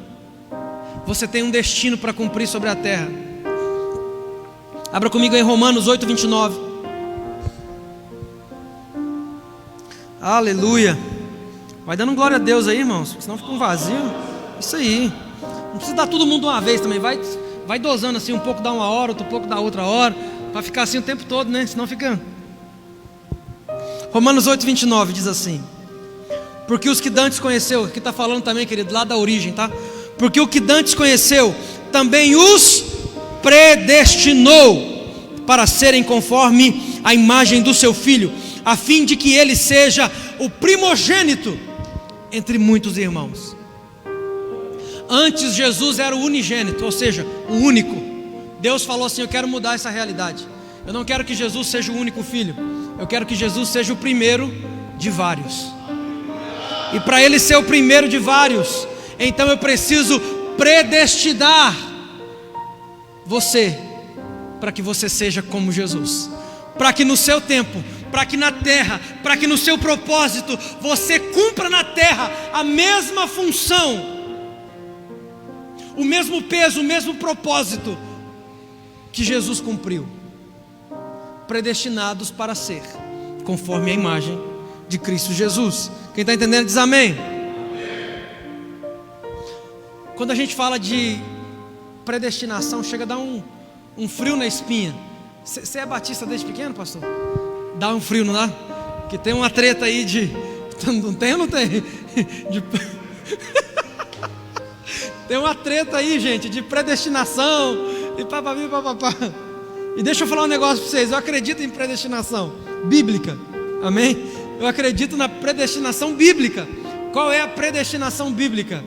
Você tem um destino para cumprir sobre a terra. Abra comigo em Romanos 8:29. Aleluia. Vai dando glória a Deus aí, irmãos, senão fica um vazio. Isso aí. Não precisa dar todo mundo uma vez também. Vai dosando assim, um pouco dá uma hora, outro pouco dá outra hora, para ficar assim o tempo todo, né? Senão fica... Romanos 8:29 diz assim: porque os que dantes conheceu, aqui está falando também, querido, lá da origem, tá? Porque o que dantes conheceu, também os predestinou para serem conforme a imagem do seu Filho, a fim de que ele seja o primogênito entre muitos irmãos. Antes Jesus era o unigênito, ou seja, o único. Deus falou assim: eu quero mudar essa realidade. Eu não quero que Jesus seja o único filho, eu quero que Jesus seja o primeiro de vários. E para ele ser o primeiro de vários, então eu preciso predestinar você, para que você seja como Jesus, para que no seu tempo, para que na terra, para que no seu propósito, você cumpra na terra a mesma função, o mesmo peso, o mesmo propósito que Jesus cumpriu. Predestinados para ser conforme a imagem de Cristo Jesus. Quem está entendendo diz amém. Quando a gente fala de predestinação, chega a dar um frio na espinha. Você é batista desde pequeno, pastor? Dá um frio, não dá? Que tem uma treta aí de... Não tem ou não tem? Tem uma treta aí, gente, de predestinação e papapá. E deixa eu falar um negócio para vocês. Eu acredito em predestinação bíblica. Amém? Eu acredito na predestinação bíblica. Qual é a predestinação bíblica?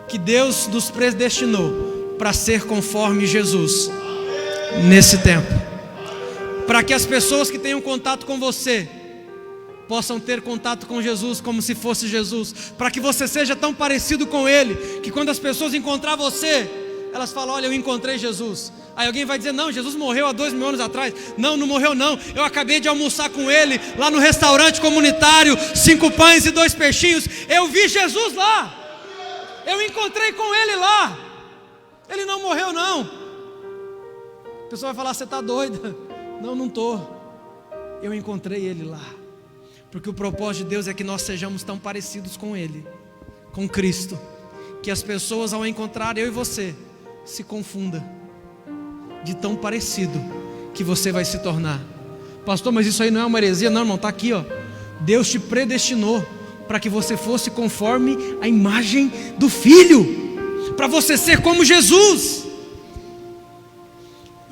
Que Deus nos predestinou para ser conforme Jesus nesse tempo, para que as pessoas que tenham contato com você possam ter contato com Jesus como se fosse Jesus, para que você seja tão parecido com Ele, que quando as pessoas encontrar você, elas falam: olha, eu encontrei Jesus. Aí alguém vai dizer: não, Jesus morreu há 2000 anos atrás. Não, não morreu não, eu acabei de almoçar com Ele lá no restaurante comunitário, 5 pães e 2 peixinhos. Eu vi Jesus lá, eu encontrei com Ele lá. Ele não morreu não. A pessoa vai falar: você está doida? Não, não estou. Eu encontrei Ele lá. Porque o propósito de Deus é que nós sejamos tão parecidos com Ele, com Cristo, que as pessoas, ao encontrar eu e você, se confunda de tão parecido que você vai se tornar. Pastor, mas isso aí não é uma heresia? Não, irmão, está aqui, ó. Deus te predestinou para que você fosse conforme a imagem do Filho, para você ser como Jesus.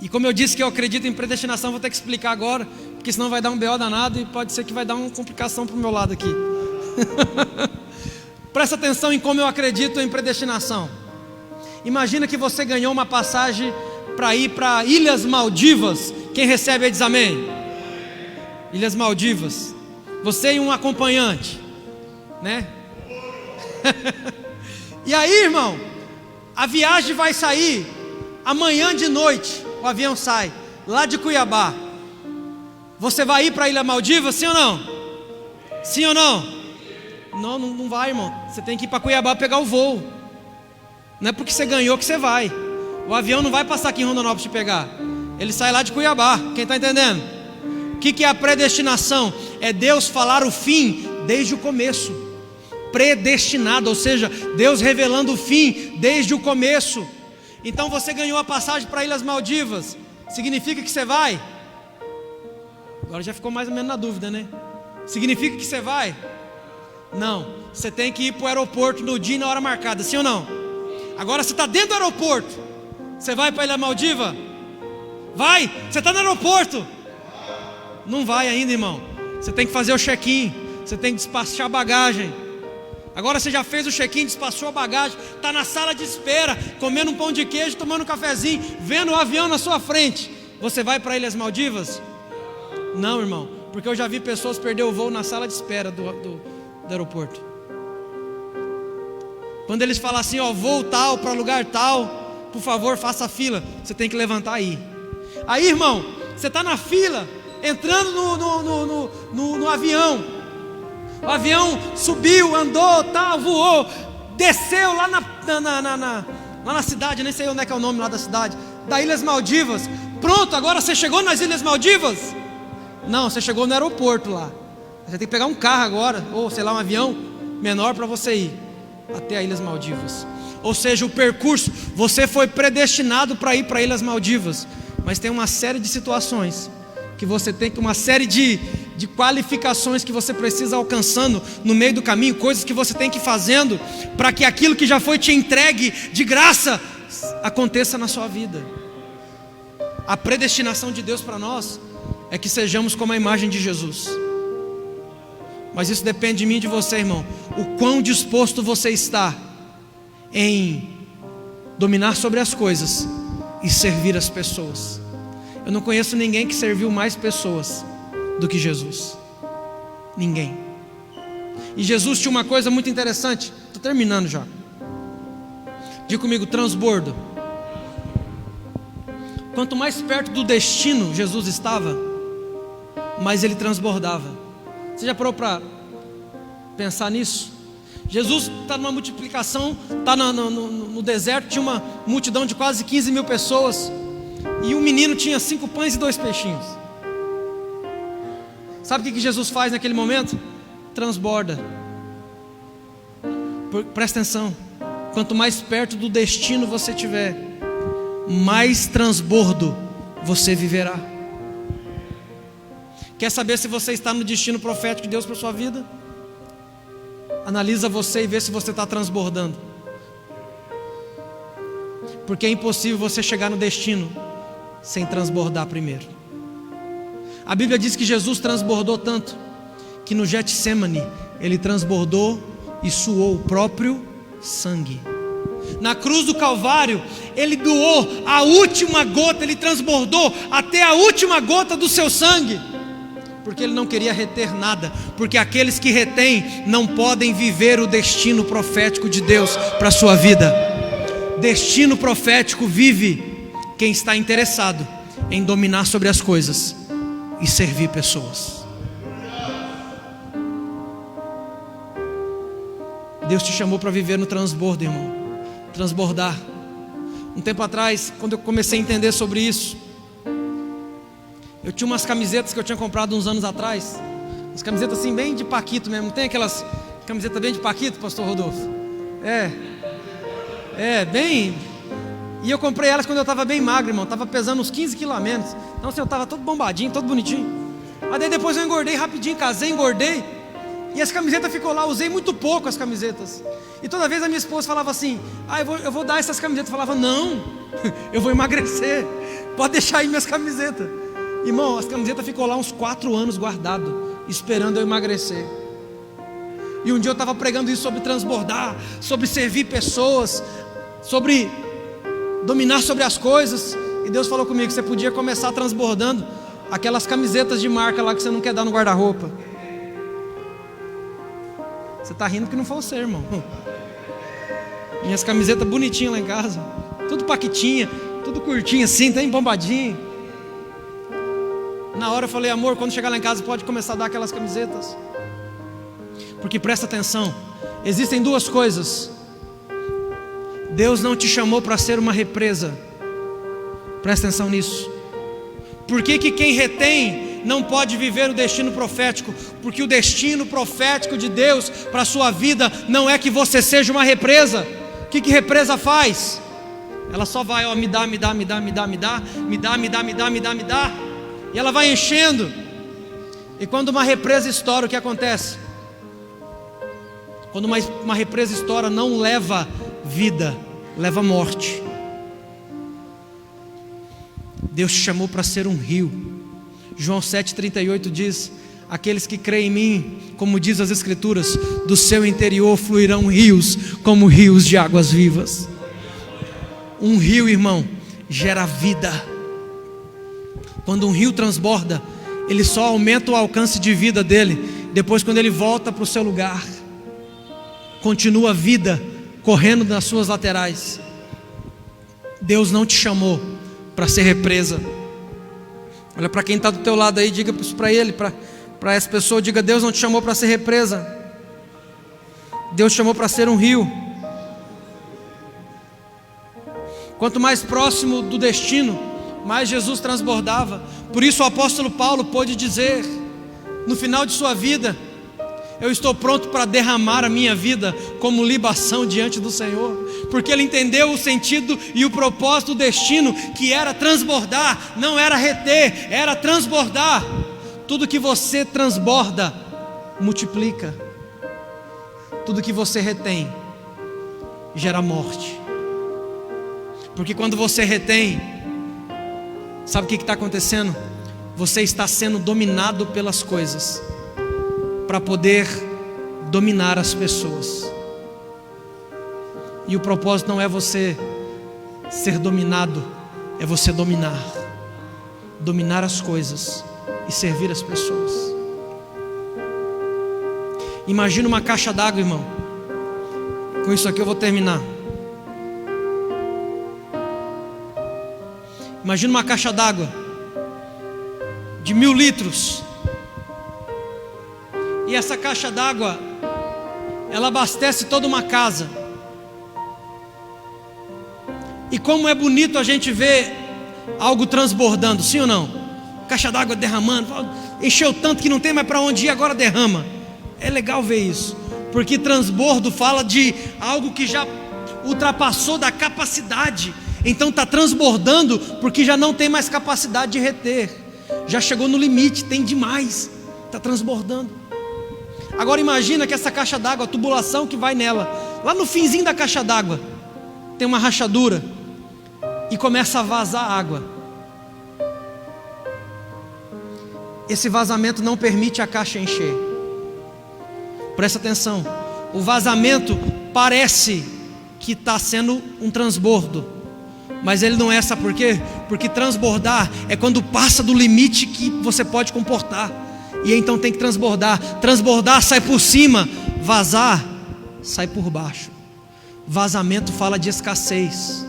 E como eu disse que eu acredito em predestinação, vou ter que explicar agora, porque senão vai dar um BO danado e pode ser que vai dar uma complicação para o meu lado aqui. Presta atenção em como eu acredito em predestinação. Imagina que você ganhou uma passagem para ir para Ilhas Maldivas. Quem recebe aí diz amém. Ilhas Maldivas. Você e um acompanhante, né? E aí, irmão, a viagem vai sair amanhã de noite. O avião sai lá de Cuiabá. Você vai ir para a Ilha Maldivas, sim ou não? Sim ou não? Não vai, irmão. Você tem que ir para Cuiabá pegar o voo. Não é porque você ganhou que você vai. O avião não vai passar aqui em Rondonópolis te pegar. Ele sai lá de Cuiabá. Quem está entendendo? O que é a predestinação? É Deus falar o fim desde o começo. Predestinado, ou seja, Deus revelando o fim desde o começo. Então você ganhou a passagem para Ilhas Maldivas. Significa que você vai? Agora já ficou mais ou menos na dúvida, né? Significa que você vai? Não, você tem que ir para o aeroporto no dia e na hora marcada, sim ou não? Agora você está dentro do aeroporto. Você vai para a Ilha Maldiva? Vai, você está no aeroporto. Não vai ainda, irmão. Você tem que fazer o check-in. Você tem que despachar a bagagem. Agora você já fez o check-in, despachou a bagagem, está na sala de espera, comendo um pão de queijo, tomando um cafezinho, vendo o avião na sua frente. Você vai para Ilhas Maldivas? Não, irmão, porque eu já vi pessoas perder o voo na sala de espera do aeroporto. Quando eles falam assim, ó, voo tal, para lugar tal, por favor, faça a fila. Você tem que levantar aí. Aí, irmão, você está na fila, entrando no avião. O avião subiu, andou, tal, voou, desceu lá na cidade, nem sei onde é que é o nome lá da cidade, das Ilhas Maldivas. Pronto, agora você chegou nas Ilhas Maldivas? Não, você chegou no aeroporto lá. Você tem que pegar um carro agora, ou sei lá, um avião menor para você ir até as Ilhas Maldivas. Ou seja, o percurso, você foi predestinado para ir para Ilhas Maldivas, mas tem uma série de situações que você tem, uma série de qualificações que você precisa alcançando no meio do caminho, coisas que você tem que ir fazendo para que aquilo que já foi te entregue de graça aconteça na sua vida. A predestinação de Deus para nós é que sejamos como a imagem de Jesus. Mas isso depende de mim e de você, irmão. O quão disposto você está em dominar sobre as coisas e servir as pessoas. Eu não conheço ninguém que serviu mais pessoas do que Jesus. Ninguém. E Jesus tinha uma coisa muito interessante. Estou terminando já. Diga comigo, transbordo. Quanto mais perto do destino Jesus estava, mais ele transbordava. Você já parou para pensar nisso? Jesus está numa multiplicação, está no deserto, tinha uma multidão de quase 15 mil pessoas, e um menino tinha 5 pães e 2 peixinhos. Sabe o que Jesus faz naquele momento? Transborda. Presta atenção. Quanto mais perto do destino você estiver, mais transbordo você viverá. Quer saber se você está no destino profético de Deus para a sua vida? Analisa você e vê se você está transbordando. Porque é impossível você chegar no destino sem transbordar primeiro. A Bíblia diz que Jesus transbordou tanto que no Getsemane ele transbordou e suou o próprio sangue. Na cruz do Calvário ele doou a última gota, ele transbordou até a última gota do seu sangue, porque ele não queria reter nada, porque aqueles que retêm não podem viver o destino profético de Deus para a sua vida. Destino profético vive quem está interessado em dominar sobre as coisas e servir pessoas. Deus te chamou para viver no transbordo, irmão. Transbordar. Um tempo atrás, quando eu comecei a entender sobre isso, eu tinha umas camisetas que eu tinha comprado uns anos atrás, umas camisetas assim bem de Paquito mesmo. Não tem aquelas camisetas bem de Paquito, pastor Rodolfo? Bem E eu comprei elas quando eu estava bem magro, irmão. Estava pesando uns 15 quilos a menos. Então assim, eu estava todo bombadinho, todo bonitinho. Mas daí depois eu engordei rapidinho, casei, engordei. E as camisetas ficou lá, usei muito pouco as camisetas. E toda vez a minha esposa falava assim: eu vou dar essas camisetas. Eu falava: não, eu vou emagrecer. Pode deixar aí minhas camisetas. Irmão, as camisetas ficou lá uns 4 anos guardado, esperando eu emagrecer. E um dia eu estava pregando isso sobre transbordar, sobre servir pessoas, sobre dominar sobre as coisas. E Deus falou comigo que você podia começar transbordando aquelas camisetas de marca lá que você não quer dar no guarda-roupa. Você está rindo que não foi você, irmão. Minhas camisetas bonitinhas lá em casa, tudo paquitinha, tudo curtinho assim, tem bombadinho. Na hora eu falei: amor, quando chegar lá em casa pode começar a dar aquelas camisetas. Porque presta atenção, existem 2 coisas. Deus não te chamou para ser uma represa. Presta atenção nisso. Por que quem retém não pode viver o destino profético? Porque o destino profético de Deus para a sua vida não é que você seja uma represa. O que represa faz? Ela só vai, me dá. E ela vai enchendo. E quando uma represa estoura, o que acontece? Quando uma represa estoura, não leva vida, leva morte. Deus te chamou para ser um rio. João 7,38 diz: aqueles que creem em mim, como diz as Escrituras, do seu interior fluirão rios, como rios de águas vivas. Um rio, irmão, gera vida. Quando um rio transborda, ele só aumenta o alcance de vida dele depois, quando ele volta para o seu lugar. Continua a vida correndo nas suas laterais. Deus não te chamou para ser represa. Olha para quem está do teu lado aí, diga isso para ele, para essa pessoa, diga: Deus não te chamou para ser represa. Deus te chamou para ser um rio. Quanto mais próximo do destino, mais Jesus transbordava. Por isso o apóstolo Paulo pôde dizer, no final de sua vida: eu estou pronto para derramar a minha vida como libação diante do Senhor. Porque ele entendeu o sentido e o propósito do destino, que era transbordar, não era reter, era transbordar. Tudo que você transborda, multiplica. Tudo que você retém, gera morte. Porque quando você retém, sabe o que está acontecendo? Você está sendo dominado pelas coisas, para poder dominar as pessoas. E o propósito não é você ser dominado, é você dominar as coisas e servir as pessoas. Imagina uma caixa d'água, irmão. Com isso aqui eu vou terminar. Imagina uma caixa d'água de 1000 litros. E essa caixa d'água, ela abastece toda uma casa. E como é bonito a gente ver algo transbordando, sim ou não? Caixa d'água derramando, encheu tanto que não tem mais para onde ir, agora derrama. É legal ver isso, porque transbordo fala de algo que já ultrapassou da capacidade. Então está transbordando porque já não tem mais capacidade de reter. Já chegou no limite, tem demais, está transbordando. Agora imagina que essa caixa d'água, a tubulação que vai nela, lá no finzinho da caixa d'água, tem uma rachadura e começa a vazar água. Esse vazamento não permite a caixa encher. Presta atenção, o vazamento parece que está sendo um transbordo, mas ele não é, sabe por quê? Porque transbordar é quando passa do limite que você pode comportar. E então tem que transbordar. Transbordar sai por cima, vazar sai por baixo. Vazamento fala de escassez,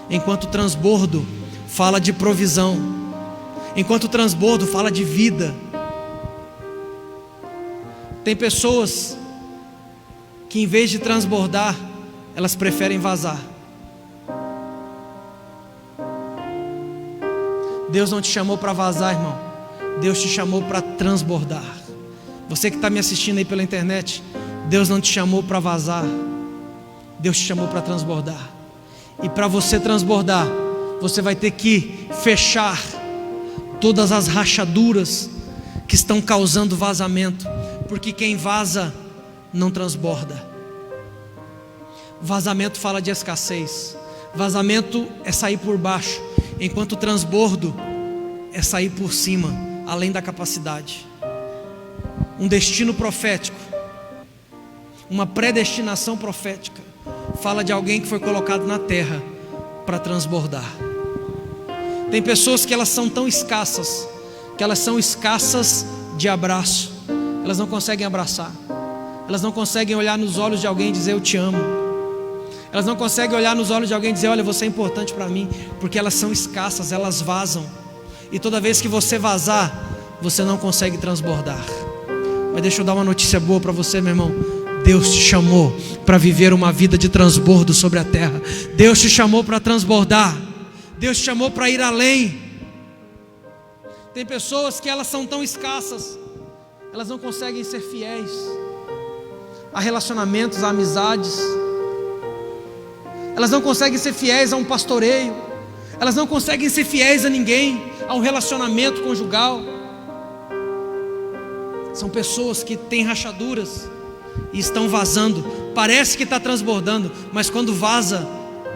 enquanto transbordo fala de provisão, enquanto transbordo fala de vida. Tem pessoas que em vez de transbordar, elas preferem vazar. Deus não te chamou para vazar, irmão. Deus te chamou para transbordar. Você que está me assistindo aí pela internet, Deus não te chamou para vazar, Deus te chamou para transbordar. E para você transbordar, você vai ter que fechar todas as rachaduras que estão causando vazamento, porque quem vaza não transborda. Vazamento fala de escassez. Vazamento é sair por baixo, enquanto o transbordo é sair por cima, além da capacidade. Um destino profético, uma predestinação profética, fala de alguém que foi colocado na terra para transbordar. Tem pessoas que elas são tão escassas, que elas são escassas de abraço. Elas não conseguem abraçar. Elas não conseguem olhar nos olhos de alguém e dizer eu te amo. Elas não conseguem olhar nos olhos de alguém e dizer olha, você é importante para mim, porque elas são escassas, elas vazam. E toda vez que você vazar, você não consegue transbordar. Mas deixa eu dar uma notícia boa para você, meu irmão. Deus te chamou para viver uma vida de transbordo sobre a terra. Deus te chamou para transbordar. Deus te chamou para ir além. Tem pessoas que elas são tão escassas, elas não conseguem ser fiéis a relacionamentos, a amizades. Elas não conseguem ser fiéis a um pastoreio. Elas não conseguem ser fiéis a ninguém, a um relacionamento conjugal. São pessoas que têm rachaduras e estão vazando. Parece que está transbordando, mas quando vaza,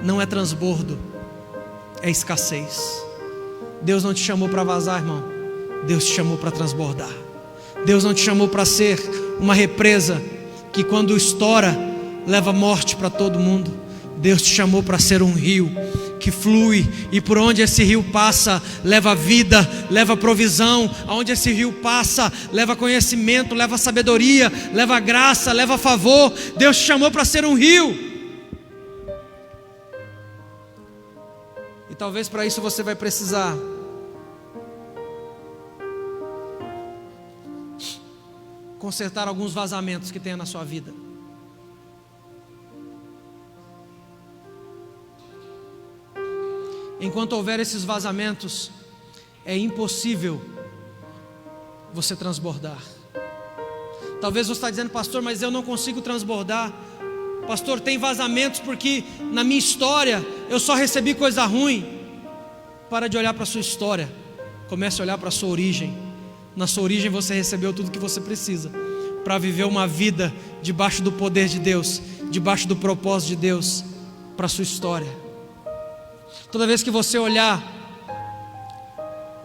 não é transbordo, é escassez. Deus não te chamou para vazar, irmão. Deus te chamou para transbordar. Deus não te chamou para ser uma represa que quando estoura, leva morte para todo mundo. Deus te chamou para ser um rio que flui, e por onde esse rio passa, leva vida, leva provisão. Aonde esse rio passa, leva conhecimento, leva sabedoria, leva graça, leva favor. Deus te chamou para ser um rio. E talvez para isso você vai precisar consertar alguns vazamentos que tenha na sua vida. Enquanto houver esses vazamentos, é impossível você transbordar. Talvez você está dizendo, pastor, mas eu não consigo transbordar. Pastor, tem vazamentos porque na minha história eu só recebi coisa ruim. Para de olhar para a sua história, comece a olhar para a sua origem. Na sua origem você recebeu tudo que você precisa para viver uma vida debaixo do poder de Deus, debaixo do propósito de Deus para a sua história. Toda vez que você olhar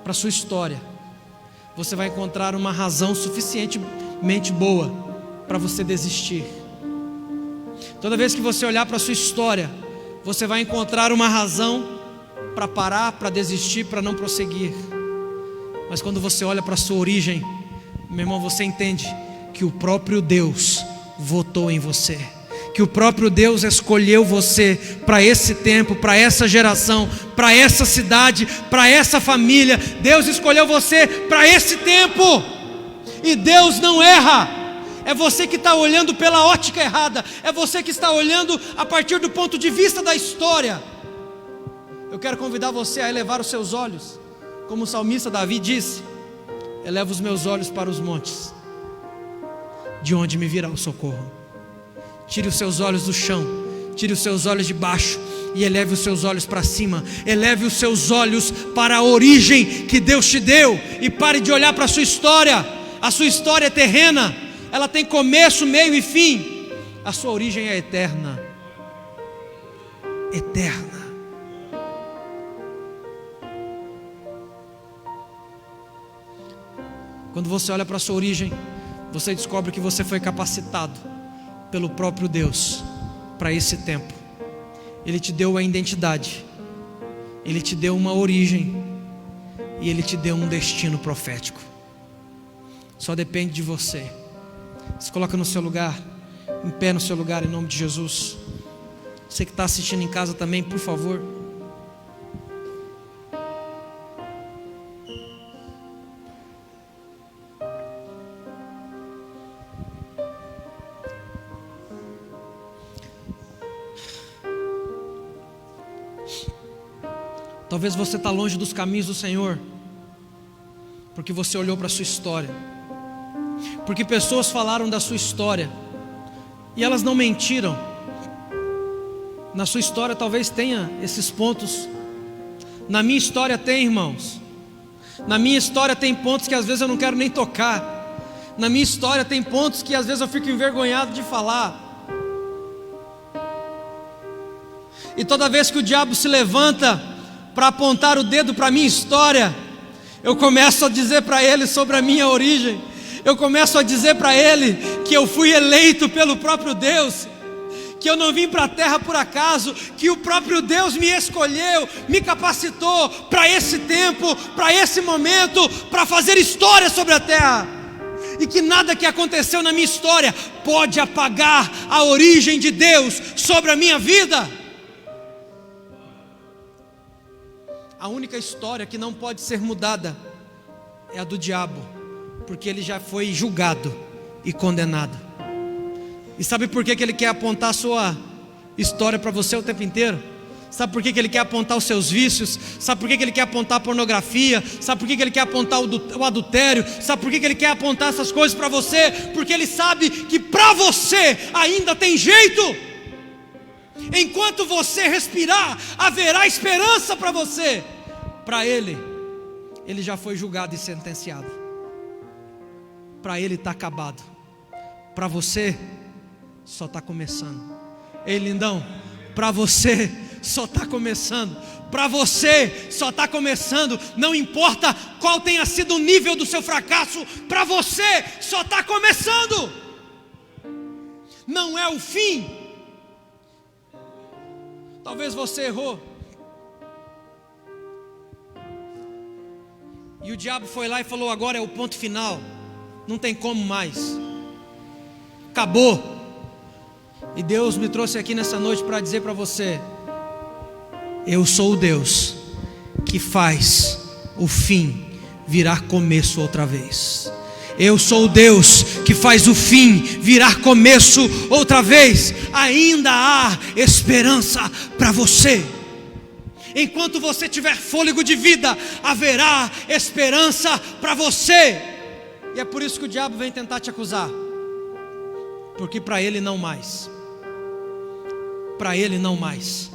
para a sua história, você vai encontrar uma razão suficientemente boa para você desistir. Toda vez que você olhar para a sua história, você vai encontrar uma razão para parar, para desistir, para não prosseguir. Mas quando você olha para a sua origem, meu irmão, você entende que o próprio Deus votou em você, que o próprio Deus escolheu você para esse tempo, para essa geração, para essa cidade, para essa família. Deus escolheu você para esse tempo, e Deus não erra. É você que está olhando pela ótica errada, é você que está olhando a partir do ponto de vista da história. Eu quero convidar você a elevar os seus olhos, como o salmista Davi disse: eleva os meus olhos para os montes, de onde me virá o socorro. Tire os seus olhos do chão, tire os seus olhos de baixo e eleve os seus olhos para cima. Eleve os seus olhos para a origem que Deus te deu, e pare de olhar para a sua história. A sua história é terrena, ela tem começo, meio e fim. A sua origem é eterna. Eterna. Quando você olha para a sua origem, você descobre que você foi capacitado pelo próprio Deus para esse tempo. Ele te deu a identidade, Ele te deu uma origem, e Ele te deu um destino profético. Só depende de você. Se coloca no seu lugar, em pé no seu lugar, em nome de Jesus. Você que está assistindo em casa também, por favor. Talvez você está longe dos caminhos do Senhor, porque você olhou para a sua história, porque pessoas falaram da sua história, e elas não mentiram, Na sua história talvez tenha esses pontos. Na minha história tem, irmãos. Na minha história tem pontos que às vezes eu não quero nem tocar. Na minha história tem pontos que às vezes eu fico envergonhado de falar. E toda vez que o diabo se levanta para apontar o dedo para a minha história, eu começo a dizer para ele sobre a minha origem. Eu começo a dizer para ele que eu fui eleito pelo próprio Deus, que eu não vim para a terra por acaso, que o próprio Deus me escolheu, me capacitou para esse tempo, para esse momento, para fazer história sobre a terra. E que nada que aconteceu na minha história pode apagar a origem de Deus sobre a minha vida. A única história que não pode ser mudada é a do diabo, porque ele já foi julgado e condenado. E sabe por que ele quer apontar a sua história para você o tempo inteiro? Sabe por que ele quer apontar os seus vícios? Sabe por que ele quer apontar a pornografia? Sabe por que ele quer apontar o adultério? Sabe por que ele quer apontar essas coisas para você? Porque ele sabe que para você ainda tem jeito. Enquanto você respirar, haverá esperança para você. Para ele já foi julgado e sentenciado. Para ele está acabado. Para você só está começando. Ei, lindão, para você só está começando. Para você só está começando. Não importa qual tenha sido o nível do seu fracasso, para você só está começando. Não é o fim. Talvez você errou e o diabo foi lá e falou: agora é o ponto final, não tem como mais, acabou. E Deus me trouxe aqui nessa noite para dizer para você: eu sou o Deus que faz o fim virar começo outra vez. Eu sou o Deus que faz o fim virar começo outra vez. Ainda há esperança para você. Enquanto você tiver fôlego de vida, haverá esperança para você. E é por isso que o diabo vem tentar te acusar, porque para ele não mais. Para ele não mais,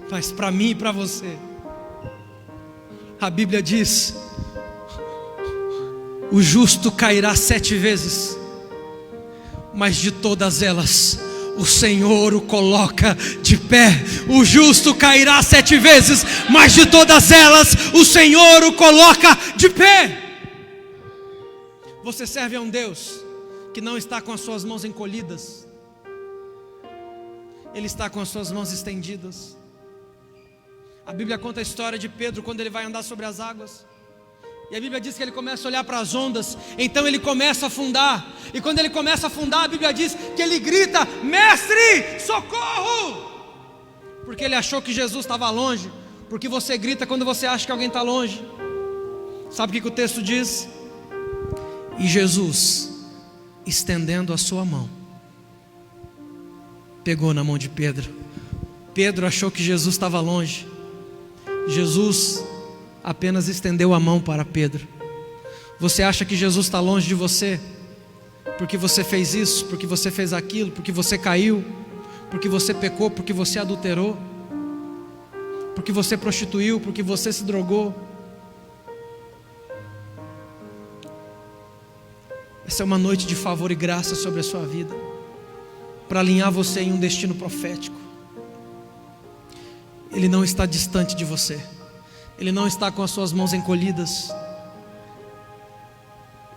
mas para mim e para você. A Bíblia diz: o justo cairá 7 vezes, mas de todas elas o Senhor o coloca de pé. O justo cairá 7 vezes, mas de todas elas o Senhor o coloca de pé. Você serve a um Deus que não está com as suas mãos encolhidas, Ele está com as suas mãos estendidas. A Bíblia conta a história de Pedro quando ele vai andar sobre as águas. E a Bíblia diz que ele começa a olhar para as ondas, então ele começa a afundar. E quando ele começa a afundar, a Bíblia diz que ele grita: mestre, socorro! Porque ele achou que Jesus estava longe. Porque você grita quando você acha que alguém está longe. Sabe o que o texto diz? E Jesus, estendendo a sua mão, pegou na mão de Pedro. Pedro achou que Jesus estava longe. Jesus apenas estendeu a mão para Pedro. Você acha que Jesus está longe de você? Porque você fez isso, porque você fez aquilo, porque você caiu, porque você pecou, porque você adulterou, porque você prostituiu, porque você se drogou. Essa é uma noite de favor e graça sobre a sua vida, para alinhar você em um destino profético. Ele não está distante de você. Ele não está com as suas mãos encolhidas.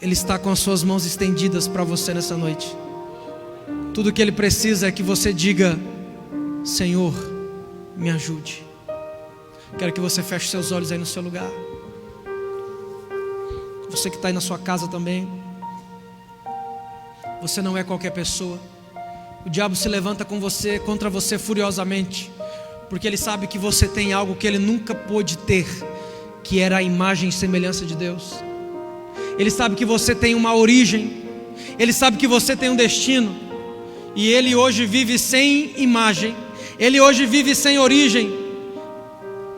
Ele está com as suas mãos estendidas para você nessa noite. Tudo que Ele precisa é que você diga: Senhor, me ajude. Quero que você feche seus olhos aí no seu lugar. Você que está aí na sua casa também. Você não é qualquer pessoa. O diabo se levanta contra você furiosamente, porque ele sabe que você tem algo que ele nunca pôde ter, que era a imagem e semelhança de Deus. Ele sabe que você tem uma origem, ele sabe que você tem um destino, e ele hoje vive sem imagem, ele hoje vive sem origem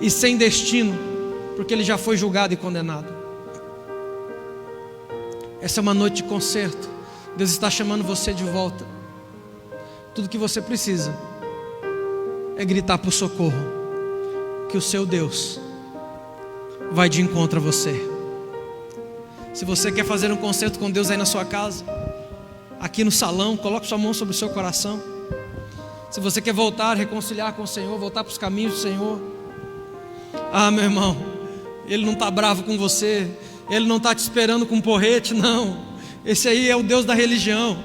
e sem destino, porque ele já foi julgado e condenado. Essa é uma noite de conserto. Deus está chamando você de volta. Tudo que você precisa é gritar por socorro, que o seu Deus vai de encontro a você. Se você quer fazer um concerto com Deus aí na sua casa, aqui no salão, coloque sua mão sobre o seu coração. Se você quer voltar, reconciliar com o Senhor, voltar para os caminhos do Senhor, meu irmão, Ele não está bravo com você, Ele não está te esperando com um porrete, não. Esse aí é o Deus da religião.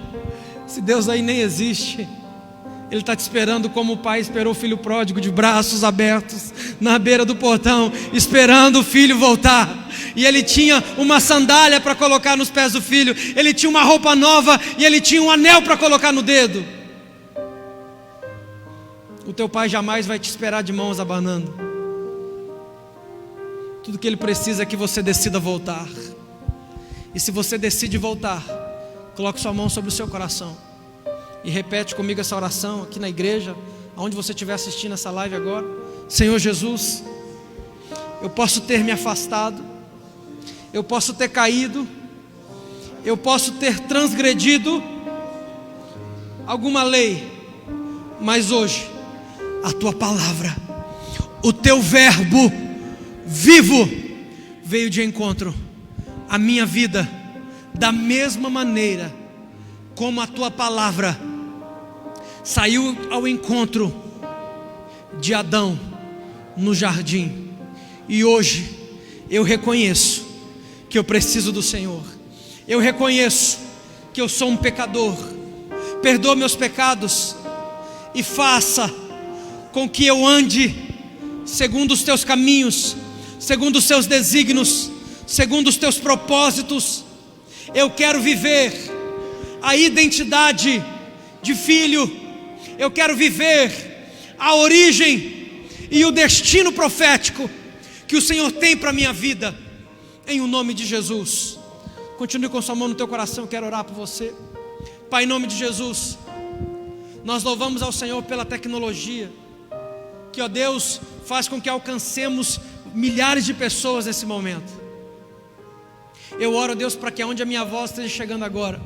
Esse Deus aí nem existe. Ele está te esperando como o pai esperou o filho pródigo, de braços abertos, na beira do portão, esperando o filho voltar. E ele tinha uma sandália para colocar nos pés do filho, ele tinha uma roupa nova e ele tinha um anel para colocar no dedo. O teu pai jamais vai te esperar de mãos abanando. Tudo que ele precisa é que você decida voltar. E se você decide voltar, coloque sua mão sobre o seu coração e repete comigo essa oração aqui na igreja, aonde você estiver assistindo essa live agora. Senhor Jesus, eu posso ter me afastado, eu posso ter caído, eu posso ter transgredido alguma lei, mas hoje a tua palavra, o teu verbo vivo veio de encontro à minha vida, da mesma maneira como a tua palavra saiu ao encontro de Adão no jardim. E hoje eu reconheço que eu preciso do Senhor. Eu reconheço que eu sou um pecador. Perdoa meus pecados e faça com que eu ande segundo os teus caminhos, segundo os teus desígnios, segundo os teus propósitos. Eu quero viver a identidade de filho. Eu quero viver a origem e o destino profético que o Senhor tem para a minha vida, em o nome de Jesus. Continue com sua mão no teu coração, eu quero orar por você. Pai, em nome de Jesus, nós louvamos ao Senhor pela tecnologia, que, ó Deus, faz com que alcancemos milhares de pessoas nesse momento. Eu oro, Deus, para que aonde a minha voz esteja chegando agora,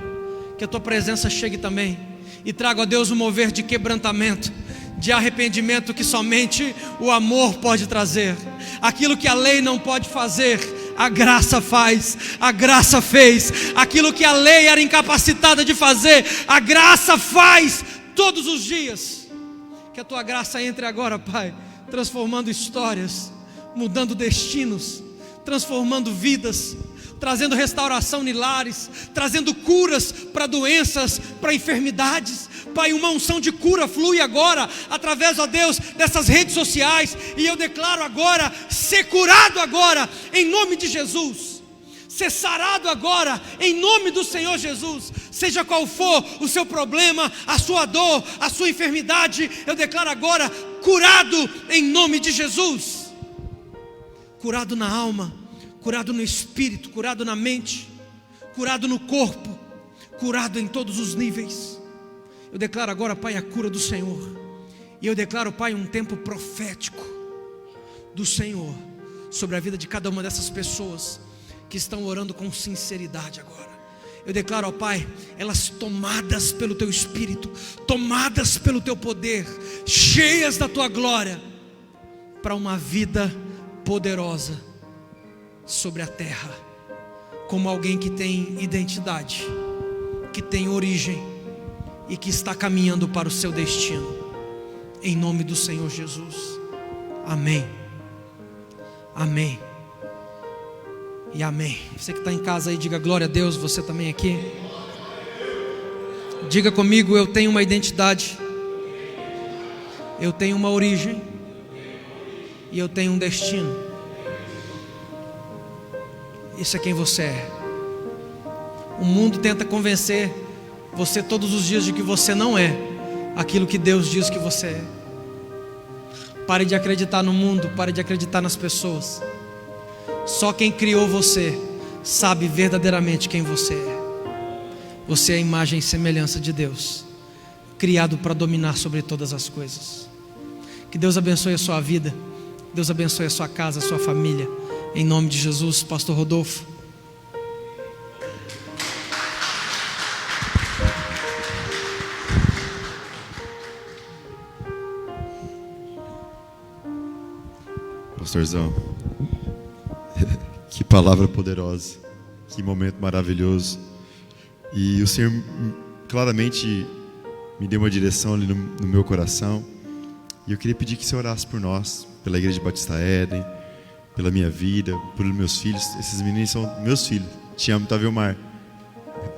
que a tua presença chegue também, e traga, ó Deus, um mover de quebrantamento, de arrependimento que somente o amor pode trazer. Aquilo que a lei não pode fazer, a graça faz, a graça fez. Aquilo que a lei era incapacitada de fazer, a graça faz todos os dias. Que a tua graça entre agora, Pai, transformando histórias, mudando destinos, transformando vidas, trazendo restauração em lares, trazendo curas para doenças, para enfermidades. Pai, uma unção de cura flui agora, através, ó Deus, dessas redes sociais, e eu declaro agora, ser curado agora, em nome de Jesus, ser sarado agora, em nome do Senhor Jesus. Seja qual for o seu problema, a sua dor, a sua enfermidade, eu declaro agora, curado em nome de Jesus. Curado na alma, curado no espírito, curado na mente, curado no corpo, curado em todos os níveis. Eu declaro agora, Pai, a cura do Senhor. E eu declaro, Pai, um tempo profético do Senhor sobre a vida de cada uma dessas pessoas que estão orando com sinceridade agora. Eu declaro, ó Pai, elas tomadas pelo Teu Espírito, tomadas pelo Teu poder, cheias da Tua glória, para uma vida poderosa sobre a terra, como alguém que tem identidade, que tem origem e que está caminhando para o seu destino, em nome do Senhor Jesus. Amém, amém e amém. Você que está em casa aí, diga glória a Deus. Você também aqui, diga comigo: eu tenho uma identidade, eu tenho uma origem e eu tenho um destino. Isso é quem você é. O mundo tenta convencer você todos os dias de que você não é aquilo que Deus diz que você é. Pare de acreditar no mundo, pare de acreditar nas pessoas. Só quem criou você sabe verdadeiramente quem você é. Você é a imagem e semelhança de Deus, criado para dominar sobre todas as coisas. Que Deus abençoe a sua vida, Deus abençoe a sua casa, a sua família, em nome de Jesus. Pastor Rodolfo. Pastorzão. Que palavra poderosa. Que momento maravilhoso. E o Senhor claramente me deu uma direção ali no meu coração. E eu queria pedir que você orasse por nós, pela Igreja Batista Éden, pela minha vida, pelos meus filhos. Esses meninos são meus filhos. Te amo, tá, Vilmar?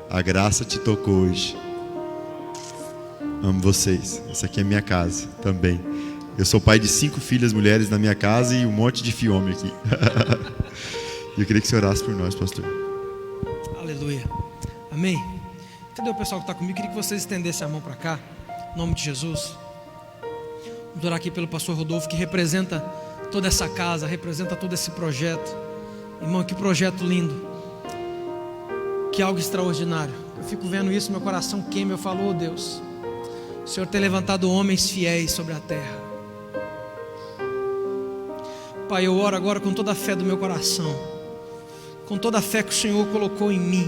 A graça te tocou hoje. Amo vocês. Essa aqui é minha casa também. Eu sou pai de 5 filhas mulheres na minha casa e um monte de filme aqui. E eu queria que você orasse por nós, pastor. Aleluia. Amém. Cadê o pessoal que está comigo? Eu queria que vocês estendessem a mão para cá, em nome de Jesus. Vamos orar aqui pelo pastor Rodolfo, que representa toda essa casa, representa todo esse projeto. Irmão, que projeto lindo. Que algo extraordinário. Eu fico vendo isso, meu coração queima. Eu falo, oh Deus, o Senhor tem levantado homens fiéis sobre a terra. Pai, eu oro agora com toda a fé do meu coração, com toda a fé que o Senhor colocou em mim.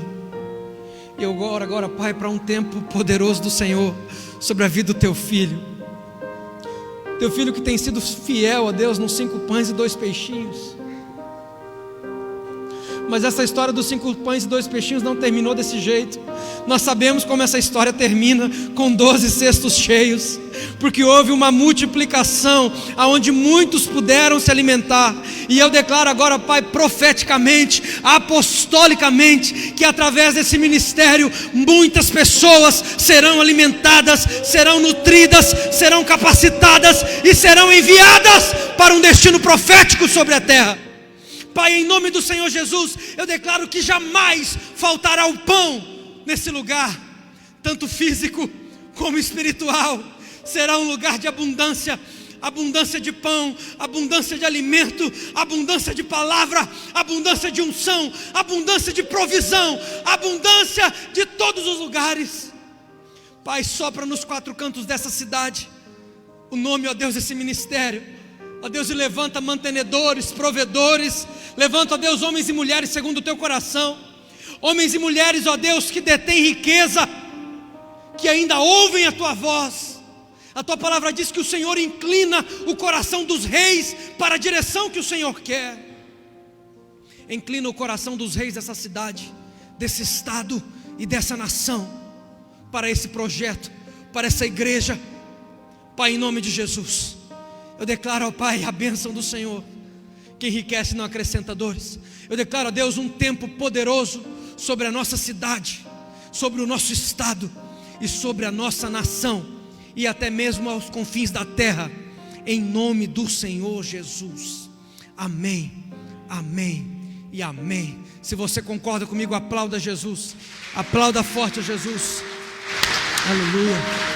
Eu oro agora, Pai, para um tempo poderoso do Senhor sobre a vida do teu filho. Teu filho que tem sido fiel a Deus nos 5 pães e 2 peixinhos. Mas essa história dos 5 pães e 2 peixinhos não terminou desse jeito. Nós sabemos como essa história termina, com 12 cestos cheios, porque houve uma multiplicação, aonde muitos puderam se alimentar. E eu declaro agora, Pai, profeticamente, apostolicamente, que através desse ministério, muitas pessoas serão alimentadas, serão nutridas, serão capacitadas e serão enviadas para um destino profético sobre a terra. Pai, em nome do Senhor Jesus, eu declaro que jamais faltará o pão nesse lugar, tanto físico como espiritual. Será um lugar de abundância, abundância de pão, abundância de alimento, abundância de palavra, abundância de unção, abundância de provisão, abundância de todos os lugares. Pai, sopra nos 4 cantos dessa cidade o nome, ó Deus, desse ministério. Ó Deus, e levanta mantenedores, provedores. Levanta, ó Deus, homens e mulheres segundo o teu coração. Homens e mulheres, ó Deus, que detêm riqueza, que ainda ouvem a tua voz. A tua palavra diz que o Senhor inclina o coração dos reis para a direção que o Senhor quer. Inclina o coração dos reis dessa cidade, desse estado e dessa nação, para esse projeto, para essa igreja. Pai, em nome de Jesus, eu declaro, ó Pai, a bênção do Senhor, que enriquece e não acrescenta dores. Eu declaro, ó Deus, um tempo poderoso sobre a nossa cidade, sobre o nosso estado e sobre a nossa nação, e até mesmo aos confins da terra, em nome do Senhor Jesus. Amém, amém e amém. Se você concorda comigo, aplauda Jesus, aplauda forte a Jesus. Aleluia.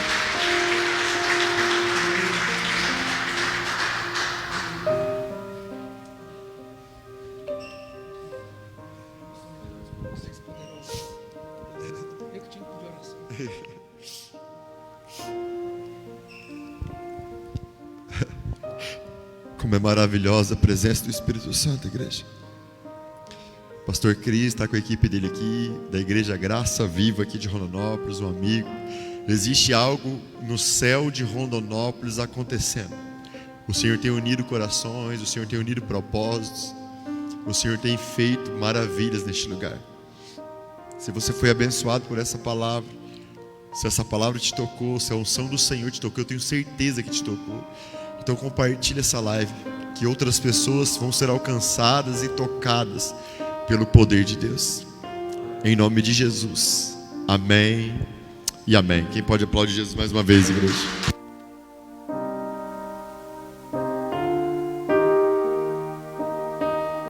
Como é maravilhosa a presença do Espírito Santo, igreja. Pastor Cris está com a equipe dele aqui, da Igreja Graça Viva aqui de Rondonópolis, um amigo. Existe algo no céu de Rondonópolis acontecendo. O Senhor tem unido corações, o Senhor tem unido propósitos, o Senhor tem feito maravilhas neste lugar. Se você foi abençoado por essa palavra, se essa palavra te tocou, se a unção do Senhor te tocou, eu tenho certeza que te tocou. Então compartilhe essa live, que outras pessoas vão ser alcançadas e tocadas pelo poder de Deus. Em nome de Jesus. Amém e amém. Quem pode aplaudir Jesus mais uma vez, igreja?